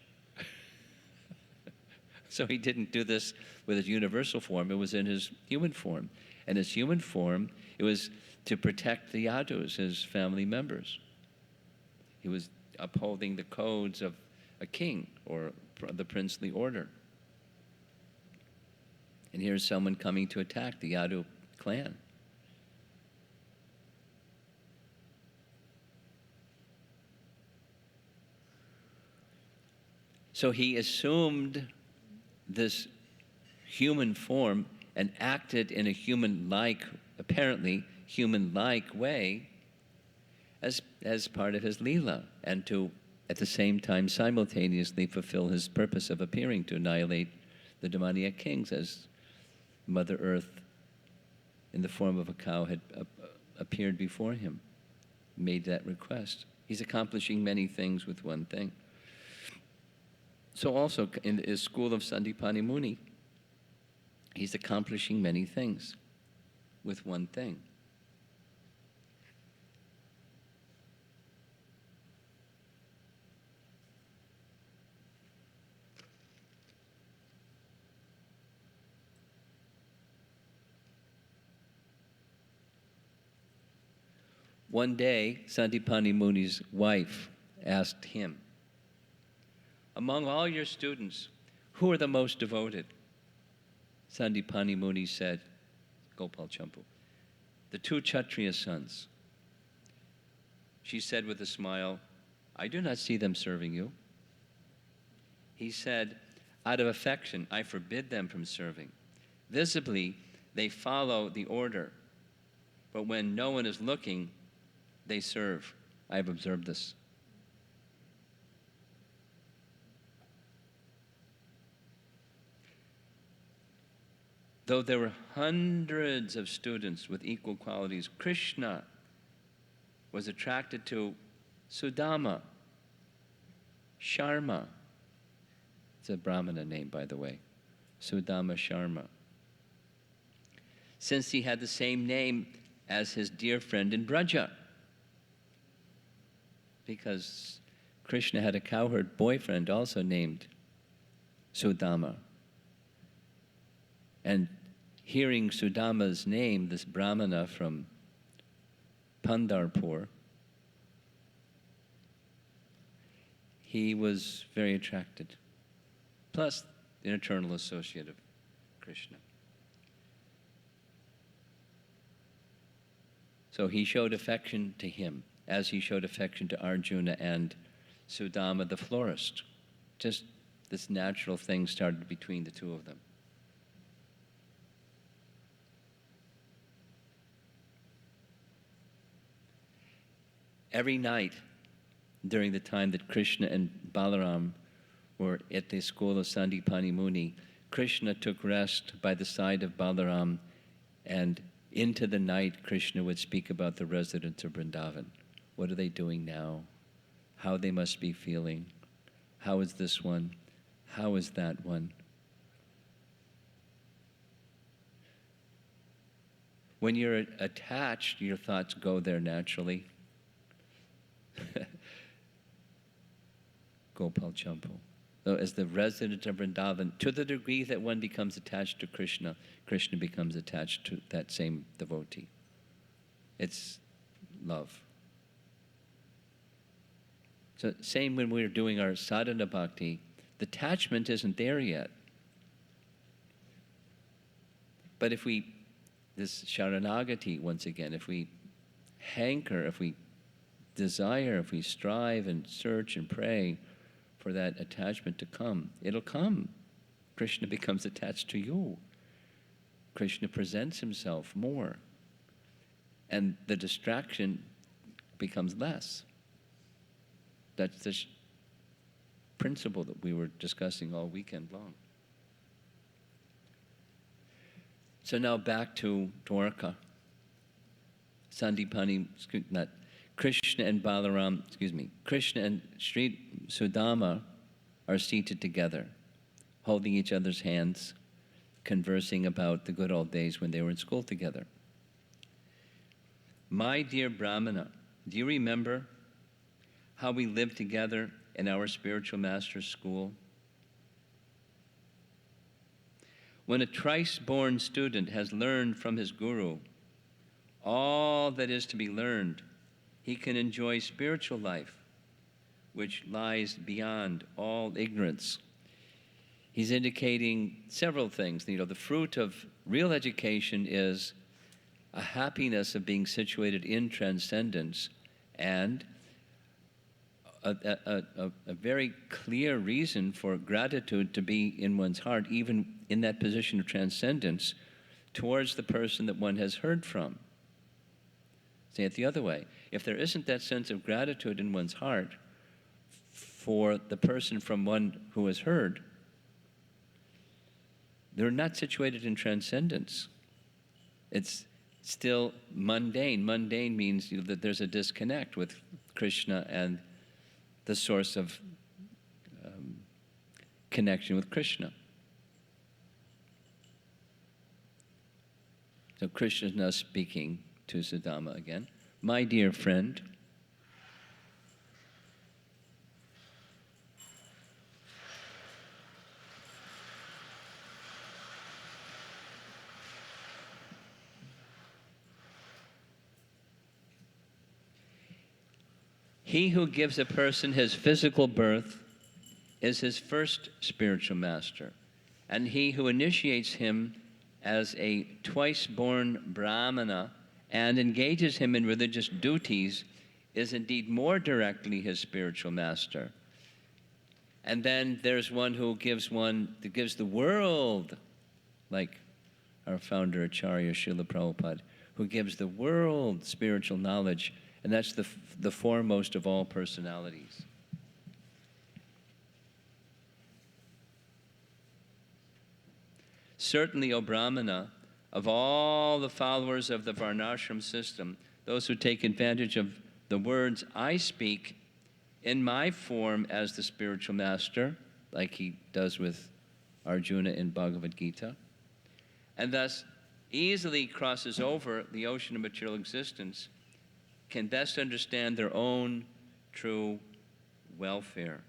So he didn't do this with his universal form, it was in his human form. And his human form, it was to protect the Yadus, his family members. He was upholding the codes of a king or the princely order. And here's someone coming to attack the Yadu clan. So he assumed this human form and acted in a human-like, apparently human-like way as part of his Leela, and to, at the same time, simultaneously fulfill his purpose of appearing to annihilate the demoniac kings, as Mother Earth, in the form of a cow, had appeared before him, made that request. He's accomplishing many things with one thing. So also in his school of Sandipani Muni, he's accomplishing many things with one thing. One day, Sandipani Muni's wife asked him, "Among all your students, who are the most devoted?" Sandipani Muni said, Gopal Champu, "The two Kshatriya sons." She said with a smile, "I do not see them serving you." He said, "Out of affection, I forbid them from serving. Visibly, they follow the order, but when no one is looking, they serve. I have observed this." Though there were hundreds of students with equal qualities, Krishna was attracted to Sudama, Sharma. It's a Brahmana name, by the way, Sudama Sharma. Since he had the same name as his dear friend in Braja, because Krishna had a cowherd boyfriend also named Sudama. And hearing Sudama's name, this Brahmana from Pandharpur, he was very attracted. Plus, an eternal associate of Krishna. So he showed affection to him, as he showed affection to Arjuna and Sudama the florist. Just this natural thing started between the two of them. Every night, during the time that Krishna and Balaram were at the school of Sandipani Muni, Krishna took rest by the side of Balaram, and into the night Krishna would speak about the residents of Vrindavan. What are they doing now? How they must be feeling? How is this one? How is that one? When you're attached, your thoughts go there naturally. Gopal Champu. So as the resident of Vrindavan, to the degree that one becomes attached to Krishna, Krishna becomes attached to that same devotee. It's love. So same when we're doing our sadhana bhakti, the attachment isn't there yet. But if we, this sharanagati once again, if we hanker, if we desire, if we strive and search and pray for that attachment to come, it'll come. Krishna becomes attached to you. Krishna presents himself more. And the distraction becomes less. That's the principle that we were discussing all weekend long. So now back to Dwaraka. Sandipani, Krishna and Balaram, Krishna and Sri Sudama are seated together, holding each other's hands, conversing about the good old days when they were in school together. "My dear Brahmana, do you remember how we lived together in our spiritual master's school? When a thrice-born student has learned from his guru all that is to be learned, he can enjoy spiritual life, which lies beyond all ignorance. He's indicating several things. The fruit of real education is a happiness of being situated in transcendence, and a very clear reason for gratitude to be in one's heart, even in that position of transcendence, towards the person that one has heard from. Say it the other way. If there isn't that sense of gratitude in one's heart for the person from one who has heard, they're not situated in transcendence. It's still mundane. Mundane means that there's a disconnect with Krishna and the source of connection with Krishna. So Krishna is now speaking to Sudama again. My dear friend, he who gives a person his physical birth is his first spiritual master, and he who initiates him as a twice-born Brahmana and engages him in religious duties is indeed more directly his spiritual master. And then there's one who gives the world, like our founder Acharya Srila Prabhupada, who gives the world spiritual knowledge, and that's the foremost of all personalities. Certainly, O Brahmana, of all the followers of the Varnashram system, those who take advantage of the words I speak in my form as the spiritual master, like he does with Arjuna in Bhagavad Gita, and thus easily crosses over the ocean of material existence, can best understand their own true welfare.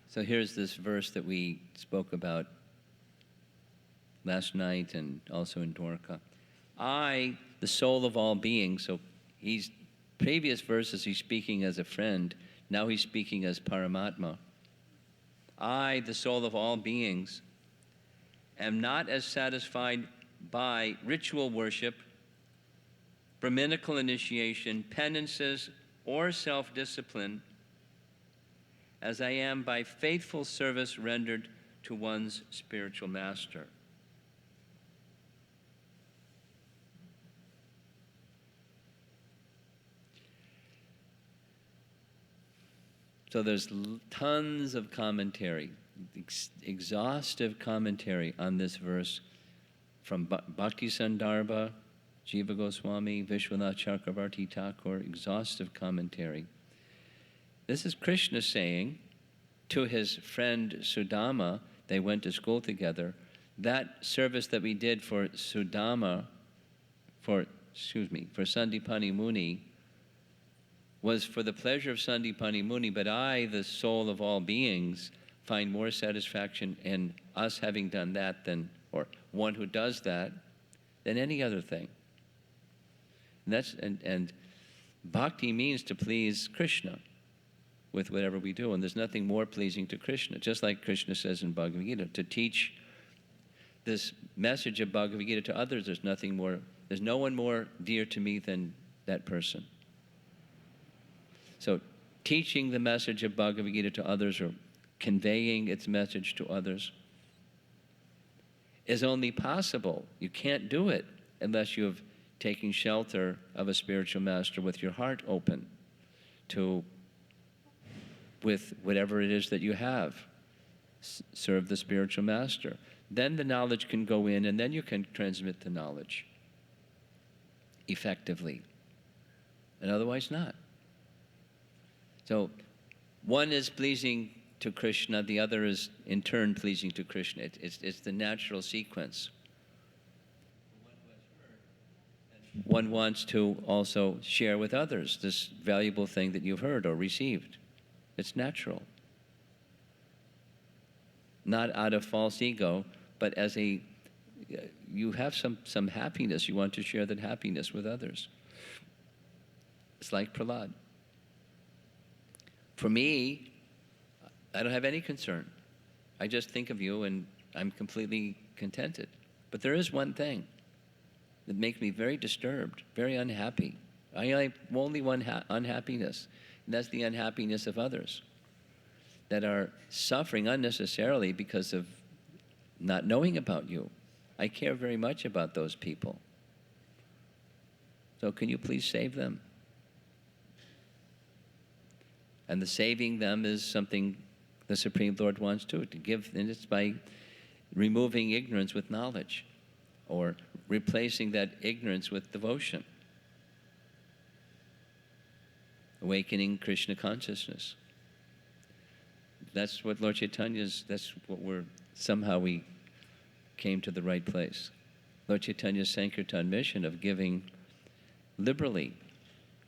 So here's this verse that we spoke about last night and also in Dwaraka. I, the soul of all beings, so previous verses he's speaking as a friend, now he's speaking as Paramatma. I, the soul of all beings, am not as satisfied by ritual worship, Brahminical initiation, penances, or self-discipline as I am by faithful service rendered to one's spiritual master. So there's tons of commentary, exhaustive commentary on this verse from Bhakti Sandarbha, Jiva Goswami, Vishwanath Chakravarti Thakur, exhaustive commentary. This is Krishna saying to his friend Sudama, they went to school together, that service that we did for Sudama, for Sandipani Muni, was for the pleasure of Sandipani Muni, but I, the soul of all beings, find more satisfaction in us having done that or one who does that, than any other thing. And bhakti means to please Krishna with whatever we do, and there's nothing more pleasing to Krishna. Just like Krishna says in Bhagavad Gita, to teach this message of Bhagavad Gita to others, there's no one more dear to me than that person. So teaching the message of Bhagavad Gita to others, or conveying its message to others, is only possible. You can't do it unless you have taken shelter of a spiritual master with your heart open with whatever it is that you have. Serve the spiritual master. Then the knowledge can go in, and then you can transmit the knowledge effectively. And otherwise not. So one is pleasing to Krishna, the other is in turn pleasing to Krishna. It's the natural sequence. One wants to also share with others this valuable thing that you've heard or received. It's natural. Not out of false ego, but as you have some happiness. You want to share that happiness with others. It's like Prahlad. For me, I don't have any concern. I just think of you and I'm completely contented. But there is one thing that makes me very disturbed, very unhappy. I have only one unhappiness, and that's the unhappiness of others that are suffering unnecessarily because of not knowing about you. I care very much about those people. So can you please save them? And the saving them is something the Supreme Lord wants to give, and it's by removing ignorance with knowledge, or replacing that ignorance with devotion, awakening Krishna consciousness. That's what Lord Chaitanya's, somehow we came to the right place. Lord Chaitanya's Sankirtan mission of giving liberally,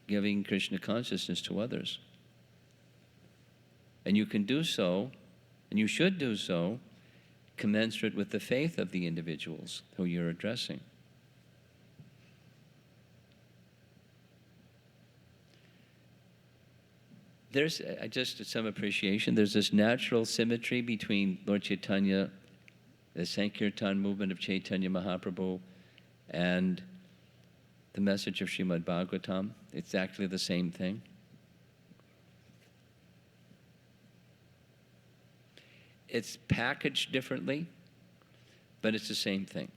giving Krishna consciousness to others. And you can do so, and you should do so, commensurate with the faith of the individuals who you're addressing. There's just some appreciation. There's this natural symmetry between Lord Chaitanya, the Sankirtan movement of Chaitanya Mahaprabhu, and the message of Srimad Bhagavatam. It's actually the same thing. It's packaged differently, but it's the same thing.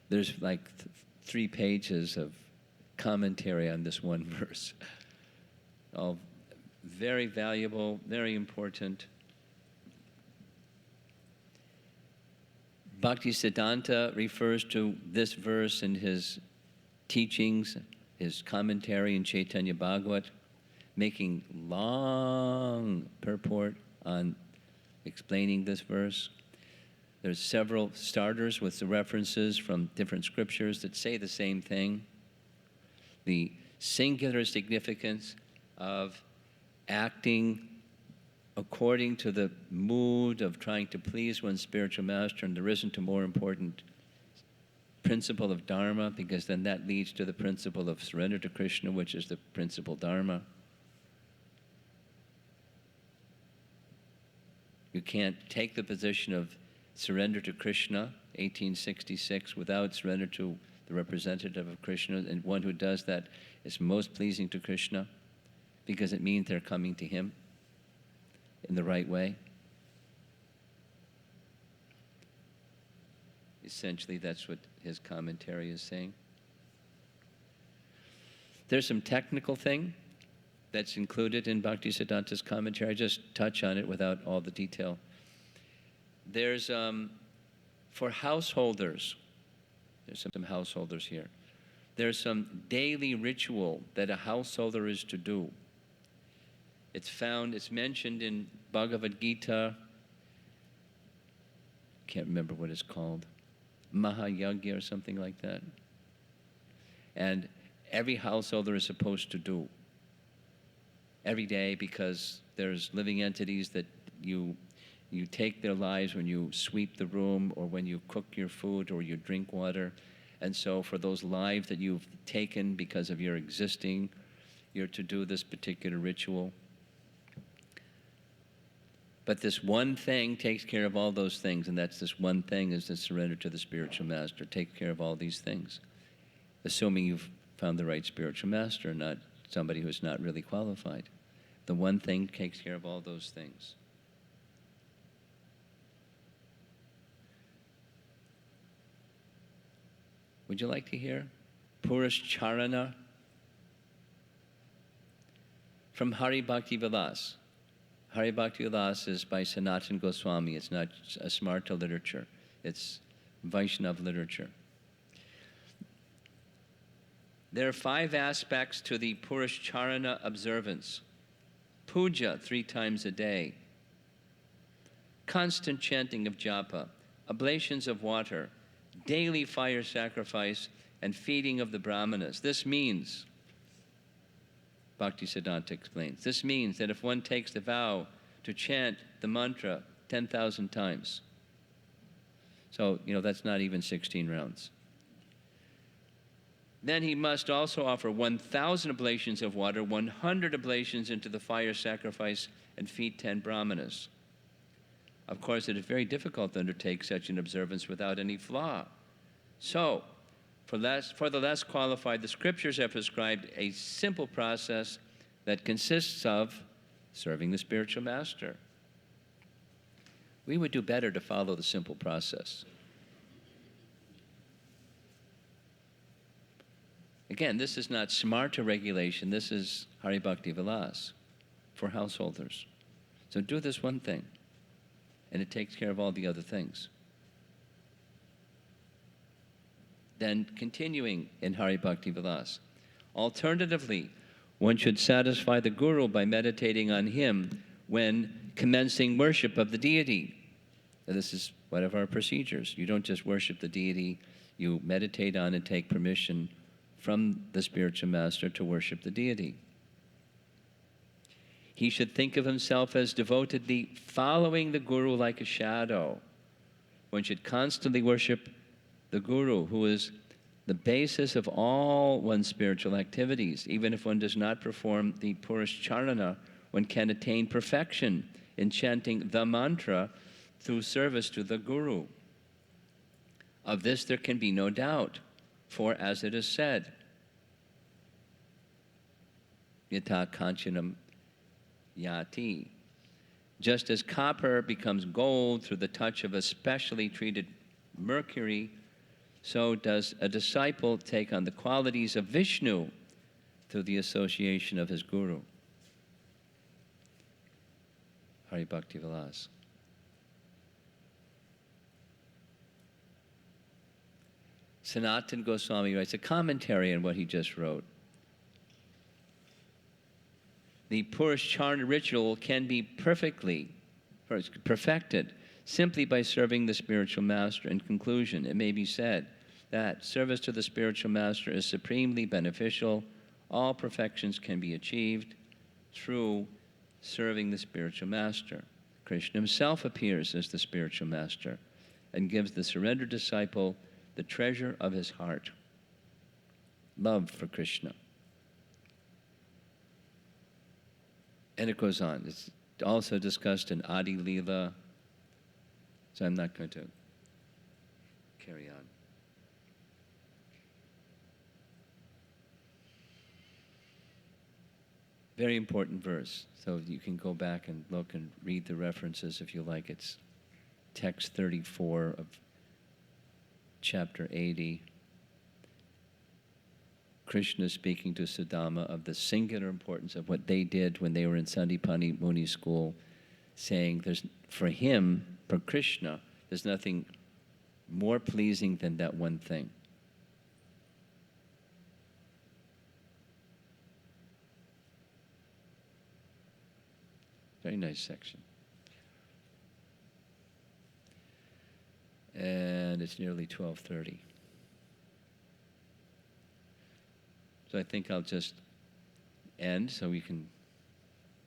There's like 3 pages of commentary on this one verse. All very valuable, very important. Bhaktisiddhanta refers to this verse in his teachings, his commentary in Chaitanya Bhagavat, making long purport on explaining this verse. There's several starters with the references from different scriptures that say the same thing. The singular significance of acting according to the mood of trying to please one's spiritual master, and there isn't a more important principle of Dharma, because then that leads to the principle of surrender to Krishna, which is the principal Dharma. You can't take the position of surrender to Krishna, 1866, without surrender to the representative of Krishna, and one who does that is most pleasing to Krishna, because it means they're coming to him in the right way. Essentially, that's what his commentary is saying. There's some technical thing that's included in Bhaktisiddhanta's commentary. I just touch on it without all the detail. There's, for householders, there's some householders here. There's some daily ritual that a householder is to do. It's mentioned in Bhagavad Gita, can't remember what it's called, Mahayagya or something like that. And every householder is supposed to do every day, because there's living entities that you take their lives when you sweep the room, or when you cook your food, or you drink water. And so for those lives that you've taken because of your existing, you're to do this particular ritual. But this one thing takes care of all those things, and that's this one thing is to surrender to the spiritual master. Take care of all these things, assuming you've found the right spiritual master, not somebody who's not really qualified. The one thing takes care of all those things. Would you like to hear Purushcharana from Hari Bhakti Vilas? Hari Bhakti Vilas is by Sanatana Goswami. It's not a Smarta literature. It's Vaishnava literature. There are 5 aspects to the Purushcharana observance. puja 3 times a day, constant chanting of japa, oblations of water, daily fire sacrifice, and feeding of the brahmanas. This means, Bhaktisiddhanta explains, this means that if one takes the vow to chant the mantra 10,000 times, so, that's not even 16 rounds. Then he must also offer 1,000 oblations of water, 100 oblations into the fire sacrifice, and feed 10 brahmanas. Of course, it is very difficult to undertake such an observance without any flaw. So, for the less qualified, the scriptures have prescribed a simple process that consists of serving the spiritual master. We would do better to follow the simple process. Again, this is not smarta regulation. This is Hari Bhakti Vilas for householders. So do this one thing, and it takes care of all the other things. Then continuing in Hari Bhakti Vilas. Alternatively, one should satisfy the Guru by meditating on him when commencing worship of the deity. And this is one of our procedures. You don't just worship the deity, you meditate on and take permission from the spiritual master to worship the deity. He should think of himself as devotedly following the Guru like a shadow. One should constantly worship the Guru, who is the basis of all one's spiritual activities. Even if one does not perform the Purushcharana, one can attain perfection in chanting the mantra through service to the Guru. Of this there can be no doubt, for as it is said, yata kanchanam yati. Just as copper becomes gold through the touch of a specially treated mercury, so does a disciple take on the qualities of Vishnu through the association of his Guru. Hari Bhakti Vilas. Sanatana Goswami writes a commentary on what he just wrote. The Purushcharana ritual can be perfected simply by serving the spiritual master. In conclusion, it may be said that service to the spiritual master is supremely beneficial. All perfections can be achieved through serving the spiritual master. Krishna himself appears as the spiritual master and gives the surrendered disciple the treasure of his heart, love for Krishna. And it goes on. It's also discussed in Adi Leela, so I'm not going to carry on. Very important verse, so you can go back and look and read the references if you like. It's text 34 of chapter 80. Krishna speaking to Sudama of the singular importance of what they did when they were in Sandipani Muni school, saying for him, for Krishna, there's nothing more pleasing than that one thing. Very nice section. And it's nearly 12:30. So I think I'll just end so we can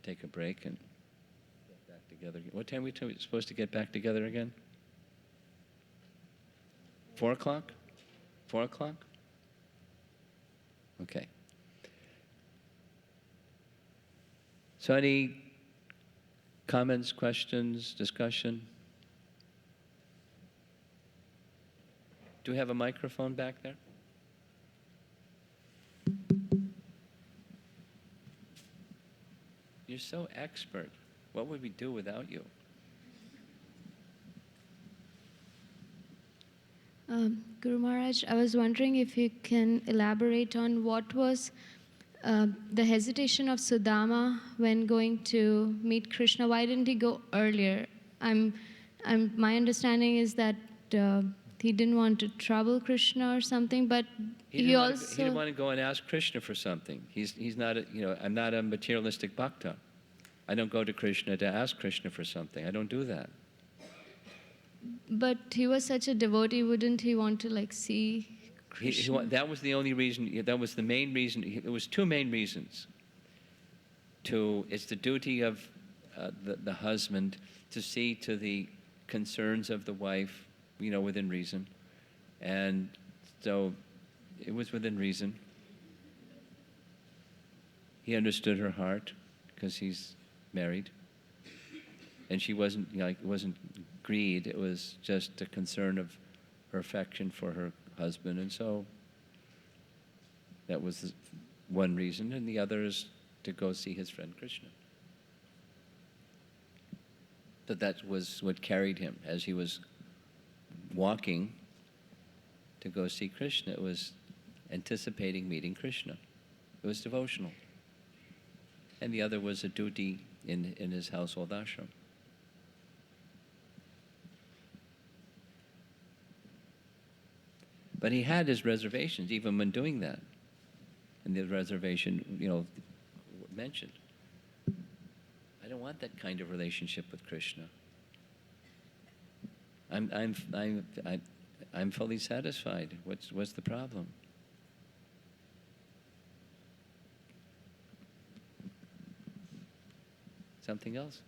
take a break and get back together. What time are we supposed to get back together again? 4 o'clock? 4 o'clock? Okay. So any comments, questions, discussion? Do we have a microphone back there? You're so expert. What would we do without you? Guru Maharaj, I was wondering if you can elaborate on what was the hesitation of Sudama when going to meet Krishna. Why didn't he go earlier? My understanding is that he didn't want to trouble Krishna or something, but he didn't want to go and ask Krishna for something. He's not I'm not a materialistic bhakta. I don't go to Krishna to ask Krishna for something. I don't do that. But he was such a devotee, wouldn't he want to like see Krishna? That was the only reason, that was the main reason. It was two main reasons. It's the duty of the husband to see to the concerns of the wife, within reason. And so it was within reason. He understood her heart because he's married. And she wasn't, it wasn't greed, it was just a concern of her affection for her husband. And so that was one reason. And the other is to go see his friend Krishna. So that was what carried him as he was walking to go see Krishna. It was anticipating meeting Krishna. It was devotional. And the other was a duty in his household ashram. But he had his reservations even when doing that. And the reservation, mentioned. I don't want that kind of relationship with Krishna. I'm fully satisfied. What's the problem? Something else?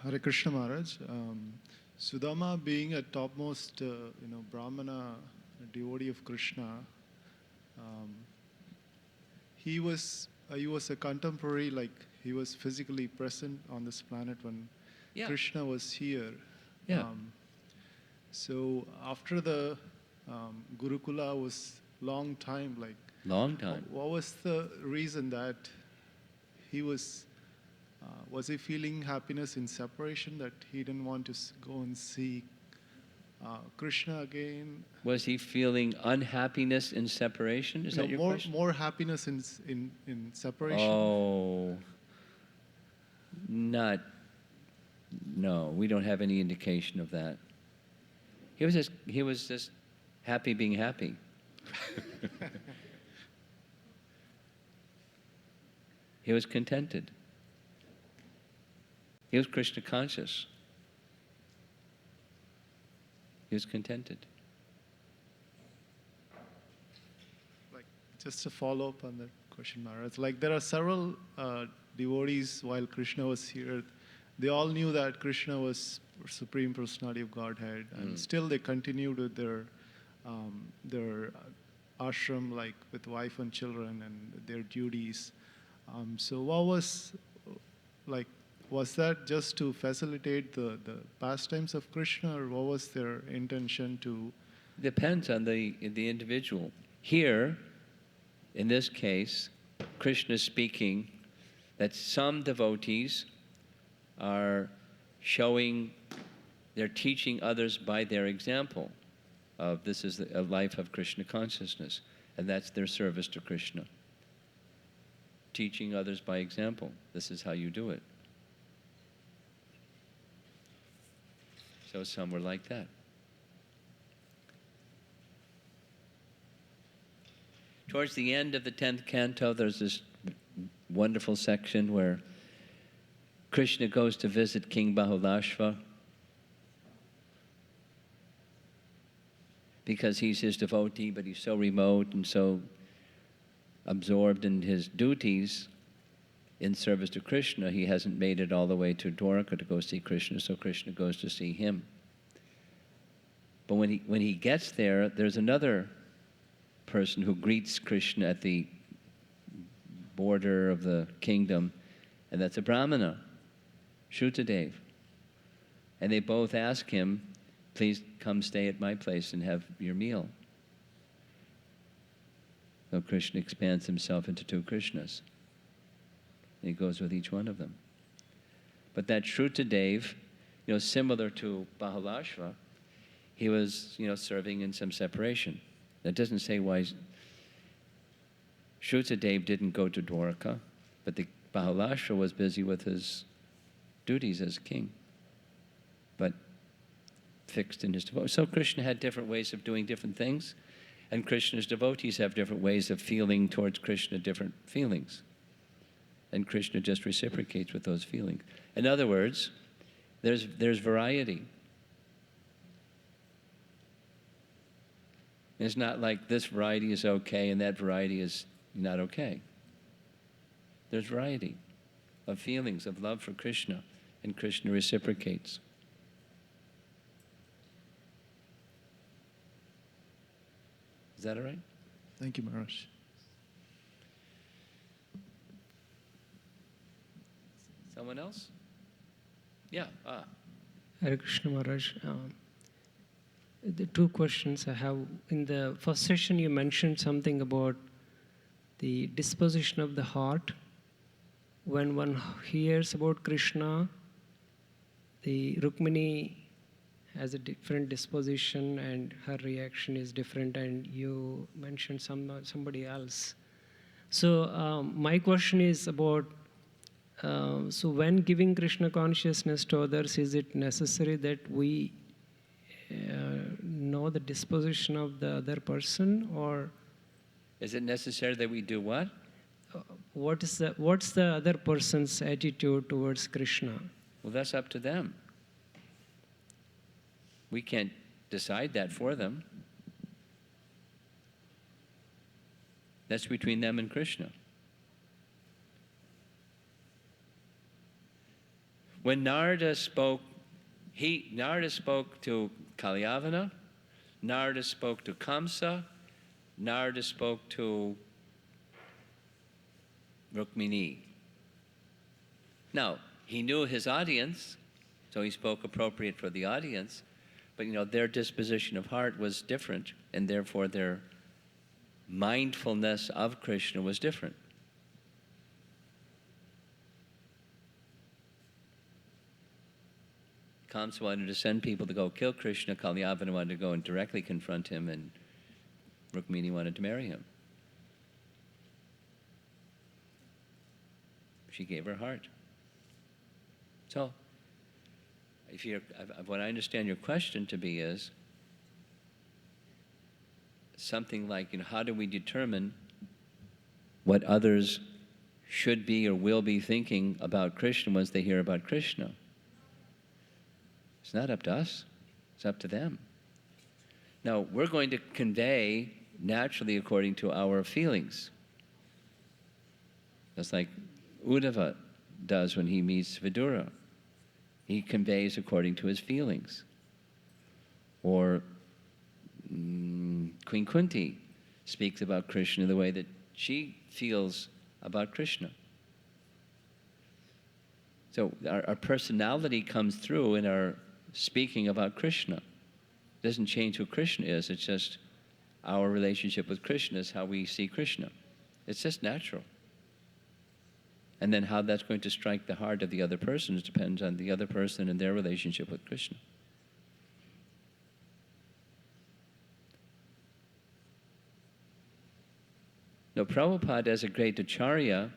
Hare Krishna Maharaj. Sudama being a topmost, Brahmana devotee of Krishna, he was a contemporary, like he was physically present on this planet when Krishna was here. Yeah. So after the Gurukula was long time, like Long time. What was the reason that he was he feeling happiness in separation, that he didn't want to go and see Krishna again? Was he feeling unhappiness in separation? Is that your question? More happiness in separation. Oh, no, we don't have any indication of that. He was just happy being happy. He was contented. He was Krishna conscious. He was contented. Like, just to follow up on that question, Maharaj, like there are several devotees while Krishna was here. They all knew that Krishna was Supreme Personality of Godhead, and still they continued with their ashram, like with wife and children and their duties. So what was, like, was that just to facilitate the pastimes of Krishna, or what was their intention to? Depends on the individual. Here, in this case, Krishna is speaking that some devotees are they're teaching others by their example of this is a life of Krishna consciousness, and that's their service to Krishna. Teaching others by example. This is how you do it. So some were like that. Towards the end of the 10th canto, there's this wonderful section where Krishna goes to visit King Bahulashva because he's his devotee, but he's so remote and so absorbed in his duties in service to Krishna, he hasn't made it all the way to Dwaraka to go see Krishna, so Krishna goes to see him. But when he gets there, there's another person who greets Krishna at the border of the kingdom, and that's a Brahmana, Shrutadev. And they both ask him, please come stay at my place and have your meal. So Krishna expands himself into two Krishnas. And he goes with each one of them. But that Shrutadev, similar to Bahulashva, he was, serving in some separation. That doesn't say why Shrutadev didn't go to Dwaraka, but the Bahulashva was busy with his duties as king, but fixed in his devotion. So Krishna had different ways of doing different things, And Krishna's devotees have different ways of feeling towards Krishna, different feelings. And Krishna just reciprocates with those feelings. In other words, there's variety. It's not like this variety is okay and that variety is not okay. There's variety of feelings of love for Krishna, and Krishna reciprocates. Is that all right? Thank you, Maharaj. Someone else? Yeah. Hare Krishna Maharaj. The two questions I have. In the first session, you mentioned something about the disposition of the heart. When one hears about Krishna, the Rukmini has a different disposition and her reaction is different, and you mentioned somebody else. So my question is about, so when giving Krishna consciousness to others, is it necessary that we know the disposition of the other person, or Is it necessary that we do what? what's the other person's attitude towards Krishna? Well, that's up to them. We can't decide that for them. That's between them and Krishna. When Narada spoke to Kalyavana, Narada spoke to Kamsa, Narada spoke to Rukmini. Now, he knew his audience, so he spoke appropriate for the audience, but their disposition of heart was different, and therefore their mindfulness of Krishna was different. Kamsa wanted to send people to go kill Krishna, Kalyavana wanted to go and directly confront him, and Rukmini wanted to marry him. She gave her heart. So, what I understand your question to be is something like, how do we determine what others should be or will be thinking about Krishna once they hear about Krishna? It's not up to us. It's up to them. Now, we're going to convey naturally according to our feelings. That's like Uddhava does when he meets Vidura. He conveys according to his feelings. Or Queen Kunti speaks about Krishna the way that she feels about Krishna. So our personality comes through in our speaking about Krishna. It doesn't change who Krishna is, it's just our relationship with Krishna is how we see Krishna. It's just natural. And then how that's going to strike the heart of the other person depends on the other person and their relationship with Krishna. Now, Prabhupada, as a great acharya,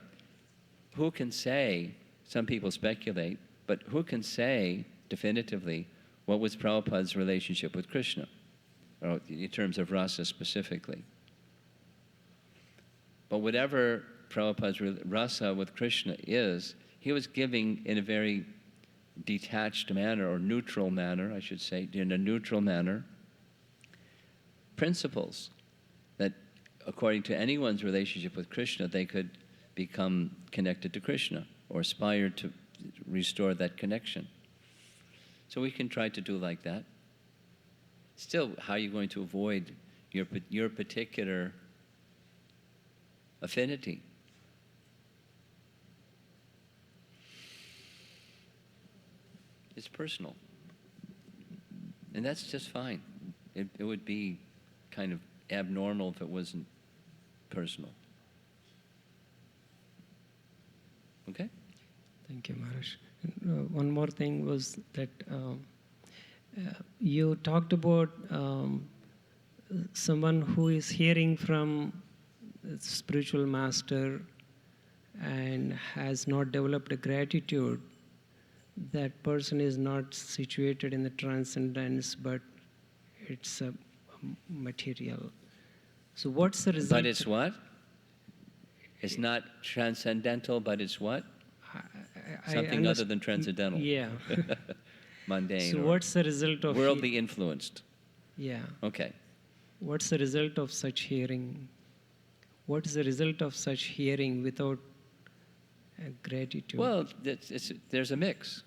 who can say, some people speculate, but who can say definitively what was Prabhupada's relationship with Krishna, or in terms of rasa specifically? But whatever Prabhupada's rasa with Krishna is, he was giving in a very detached manner, or neutral manner, I should say, in a neutral manner, principles that, according to anyone's relationship with Krishna, they could become connected to Krishna, or aspire to restore that connection. So we can try to do like that. Still, how are you going to avoid your particular affinity? It's personal. And that's just fine. It would be kind of abnormal if it wasn't personal. Okay? Thank you, Maharaj. One more thing was that you talked about someone who is hearing from a spiritual master and has not developed a gratitude. That person is not situated in the transcendence, but it's a material. So what's the result? But it's what? It's not transcendental, but it's what? Something other than transcendental. Yeah. Mundane. So or what's the result of worldly influenced? Yeah. Okay. What's the result of such hearing? What is the result of such hearing without gratitude? Well, there's a mix.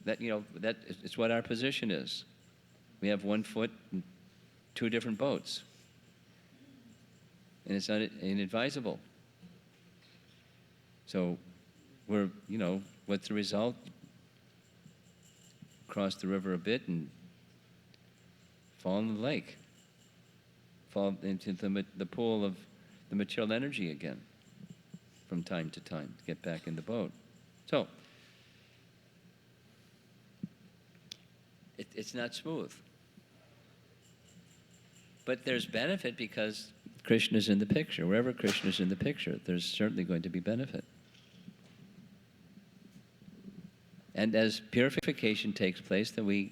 It's what our position is. We have one foot in two different boats. And it's inadvisable. So what's the result? Cross the river a bit and fall in the lake. Fall into the pool of the material energy again from time to time to get back in the boat. So, it's not smooth. But there's benefit because Krishna's in the picture. Wherever Krishna's in the picture, there's certainly going to be benefit. And as purification takes place, then we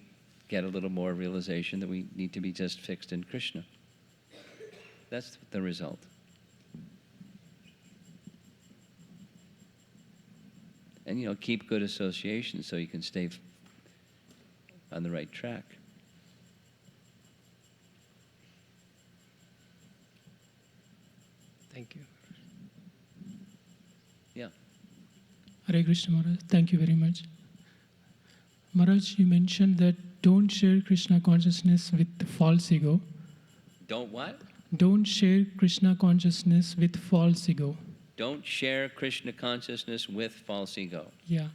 get a little more realization that we need to be just fixed in Krishna. That's the result. And keep good association so you can stay on the right track. Thank you. Yeah. Hare Krishna Maharaj, thank you very much. Maharaj, you mentioned that don't share Krishna consciousness with false ego. Don't what? Don't share Krishna consciousness with false ego. Don't share Krishna consciousness with false ego. Yeah.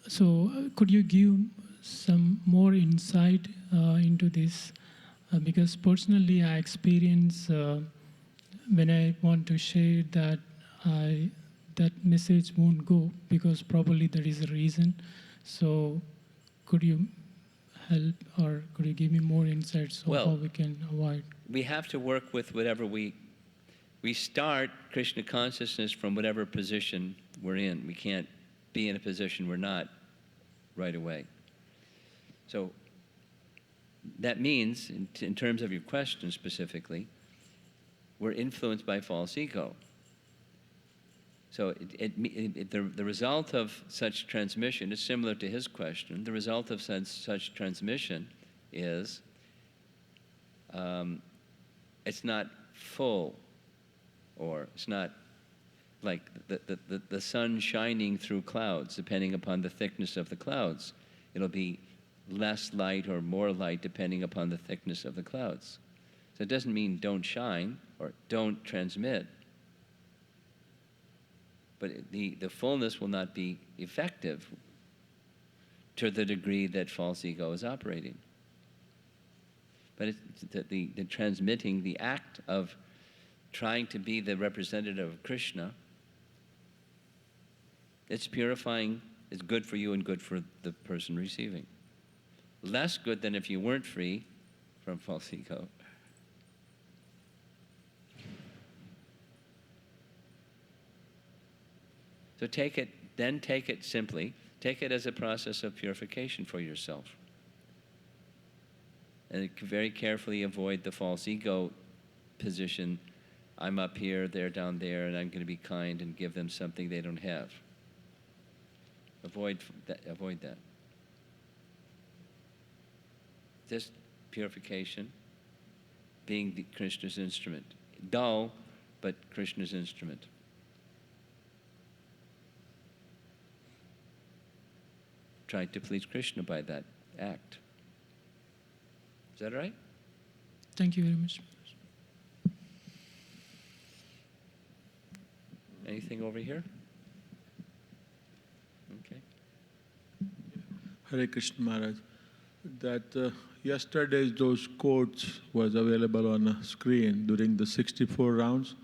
So could you give some more insight into this? Because personally I experience when I want to share that that message won't go because probably there is a reason. So could you help or could you give me more insights on how we can avoid? We have to work with whatever we start Krishna consciousness from whatever position we're in. We can't be in a position we're not right away. So that means, in terms of your question specifically, we're influenced by false ego. So the result of such transmission is similar to his question. The result of such transmission is it's not full, or it's not like the sun shining through clouds, depending upon the thickness of the clouds. It'll be less light or more light depending upon the thickness of the clouds. So it doesn't mean don't shine or don't transmit. But the fullness will not be effective to the degree that false ego is operating. But it's the transmitting, the act of trying to be the representative of Krishna, it's purifying, it's good for you and good for the person receiving. Less good than if you weren't free from false ego. So take it simply. Take it as a process of purification for yourself. And very carefully avoid the false ego position. I'm up here, they're down there, and I'm going to be kind and give them something they don't have. Avoid that. Just purification, being Krishna's instrument. Dull, but Krishna's instrument. Try to please Krishna by that act. Is that all right? Thank you very much. Anything over here? Okay. Hare Krishna Maharaj. That yesterday's those quotes was available on a screen during the 64 rounds.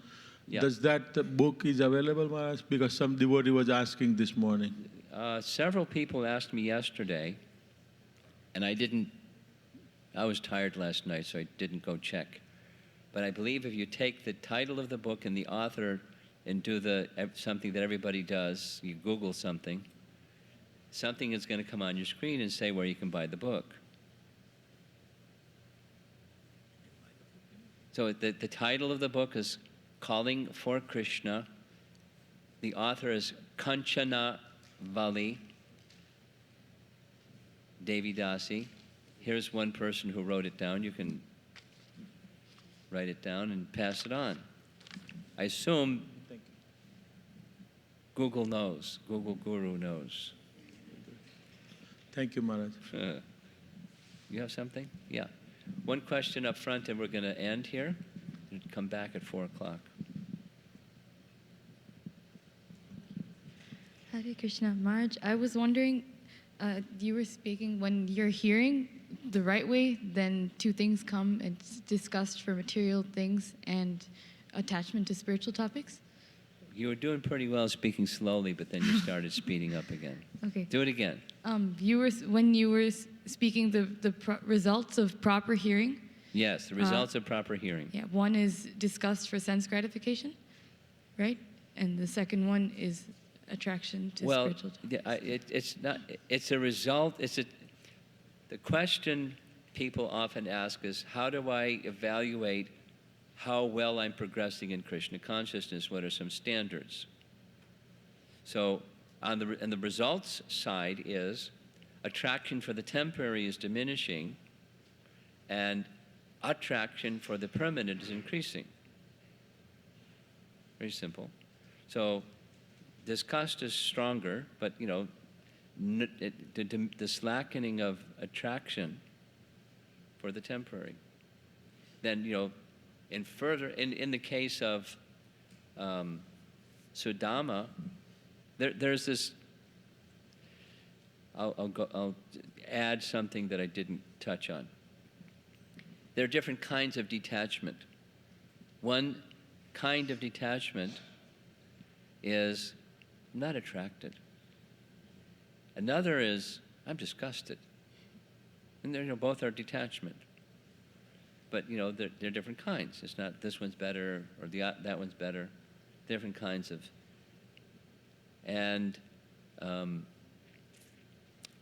Yeah. Does that book is available, Maharaj? Because some devotee was asking this morning. Several people asked me yesterday, and I was tired last night, so I didn't go check. But I believe if you take the title of the book and the author and do something that everybody does, you Google something is going to come on your screen and say where you can buy the book. So the title of the book is Calling for Krishna. The author is Kanchana Vali Devi Dasi. Here's one person who wrote it down. You can write it down and pass it on. I assume Google knows, Google Guru knows. Thank you, Maharaj. You have something? Yeah. One question up front, and we're going to end here and come back at 4 o'clock. Hare Krishna. Maharaj, I was wondering, you were speaking, when you're hearing the right way, then two things come. It's disgust for material things and attachment to spiritual topics. You were doing pretty well speaking slowly, but then you started speeding up again. Okay. Do it again. When you were speaking the results of proper hearing. Yes, the results of proper hearing. Yeah, one is disgust for sense gratification, right? And the second one is attraction to spiritual topics. It's not. It's a result. The question people often ask is, how do I evaluate how well I'm progressing in Krishna consciousness? What are some standards? So on the results side is attraction for the temporary is diminishing, and attraction for the permanent is increasing. Very simple. So disgust is stronger, but the slackening of attraction for the temporary. Then in the case of Sudama, there's this. I'll add something that I didn't touch on. There are different kinds of detachment. One kind of detachment is I'm not attracted. Another is I'm disgusted. And both are detachment. But they're different kinds. It's not this one's better or that one's better. Different kinds of. And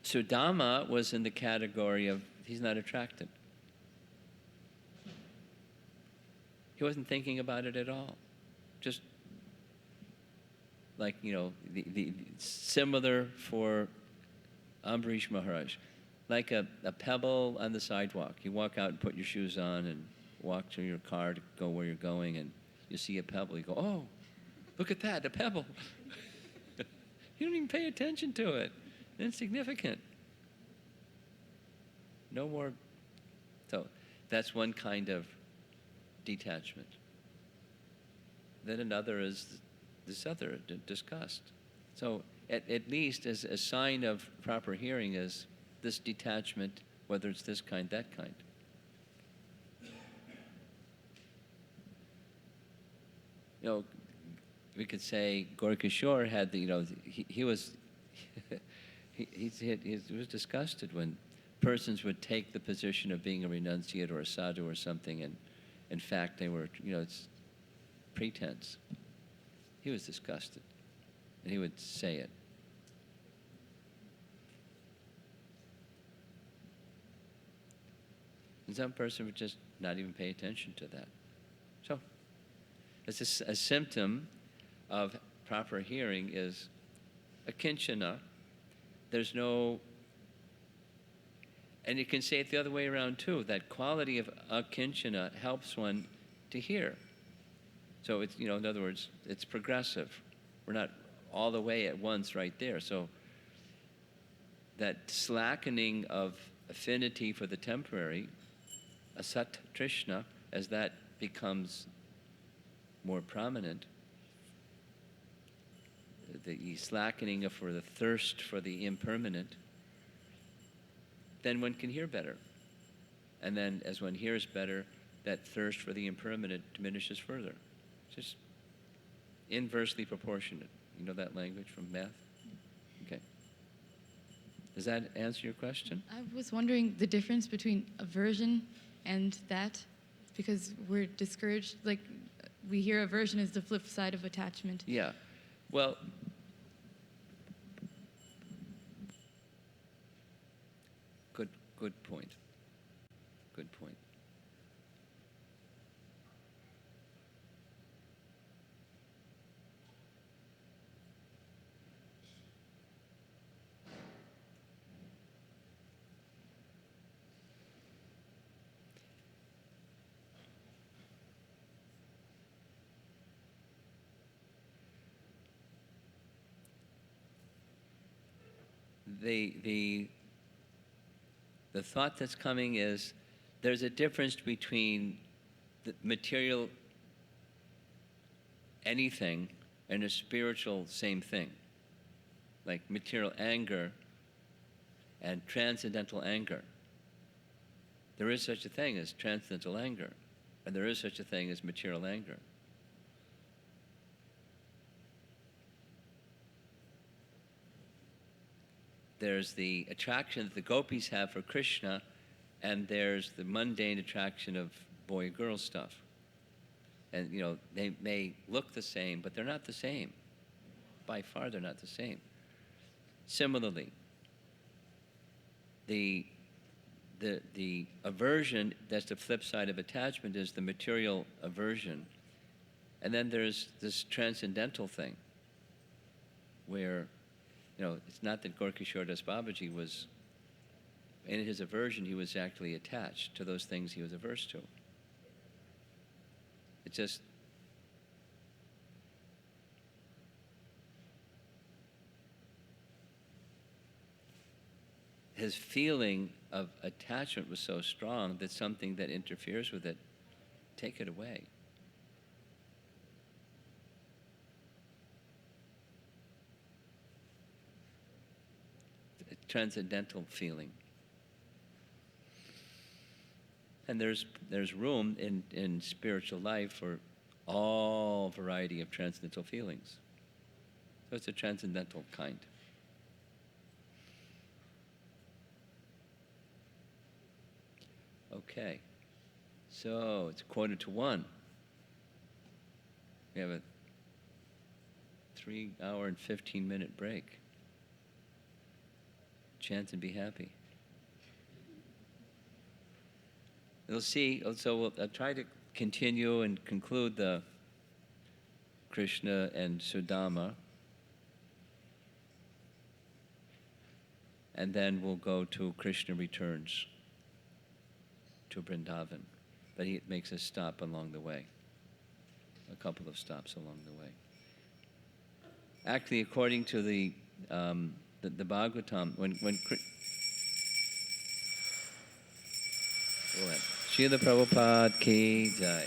Sudama was in the category of he's not attracted. He wasn't thinking about it at all. Just like, the similar for Ambarish Maharaj. Like a pebble on the sidewalk. You walk out and put your shoes on and walk to your car to go where you're going, and you see a pebble. You go, oh, look at that, a pebble. You don't even pay attention to it. Insignificant. No more. So that's one kind of detachment. Then another is this other, disgust. So at least as a sign of proper hearing is this detachment, whether it's this kind, that kind. We could say Gaurkishore had he was he was disgusted when persons would take the position of being a renunciate or a sadhu or something, and in fact they were, it's pretense. He was disgusted, and he would say it. And some person would just not even pay attention to that. So, it's a symptom of proper hearing is akinchana. There's no, and you can say it the other way around too, that quality of akinchana helps one to hear. So it's, in other words, it's progressive. We're not all the way at once right there. So that slackening of affinity for the temporary, asat trishna, as that becomes more prominent, the slackening for the thirst for the impermanent, then one can hear better. And then as one hears better, that thirst for the impermanent diminishes further. Just inversely proportionate. You know that language from math? Okay. Does that answer your question? I was wondering the difference between aversion and that, because we're discouraged, like we hear aversion is the flip side of attachment. Yeah. Well, good point. Good point. the thought that's coming is there's a difference between the material anything and a spiritual same thing, like material anger and transcendental anger. There is such a thing as transcendental anger, and there is such a thing as material anger. There's the attraction that the gopis have for Krishna, and there's the mundane attraction of boy-girl stuff. And, you know, they may look the same, but they're not the same. By far, they're not the same. Similarly, the aversion, that's the flip side of attachment, is the material aversion. And then there's this transcendental thing where, you know, it's not that Gorkishore Das Babaji was, in his aversion, he was actually attached to those things he was averse to. It's just, his feeling of attachment was so strong that something that interferes with it, take it away. A transcendental feeling. And there's room in spiritual life for all variety of transcendental feelings. So it's a transcendental kind. Okay. So it's 1:45. We have a 3-hour and 15-minute break. Chant and be happy. We'll see. So I'll try to continue and conclude the Krishna and Sudama. And then we'll go to Krishna returns to Vrindavan. But he makes a stop along the way. A couple of stops along the way. Actually, according to the Bhagavatam, when Srila Prabhupada ki jai.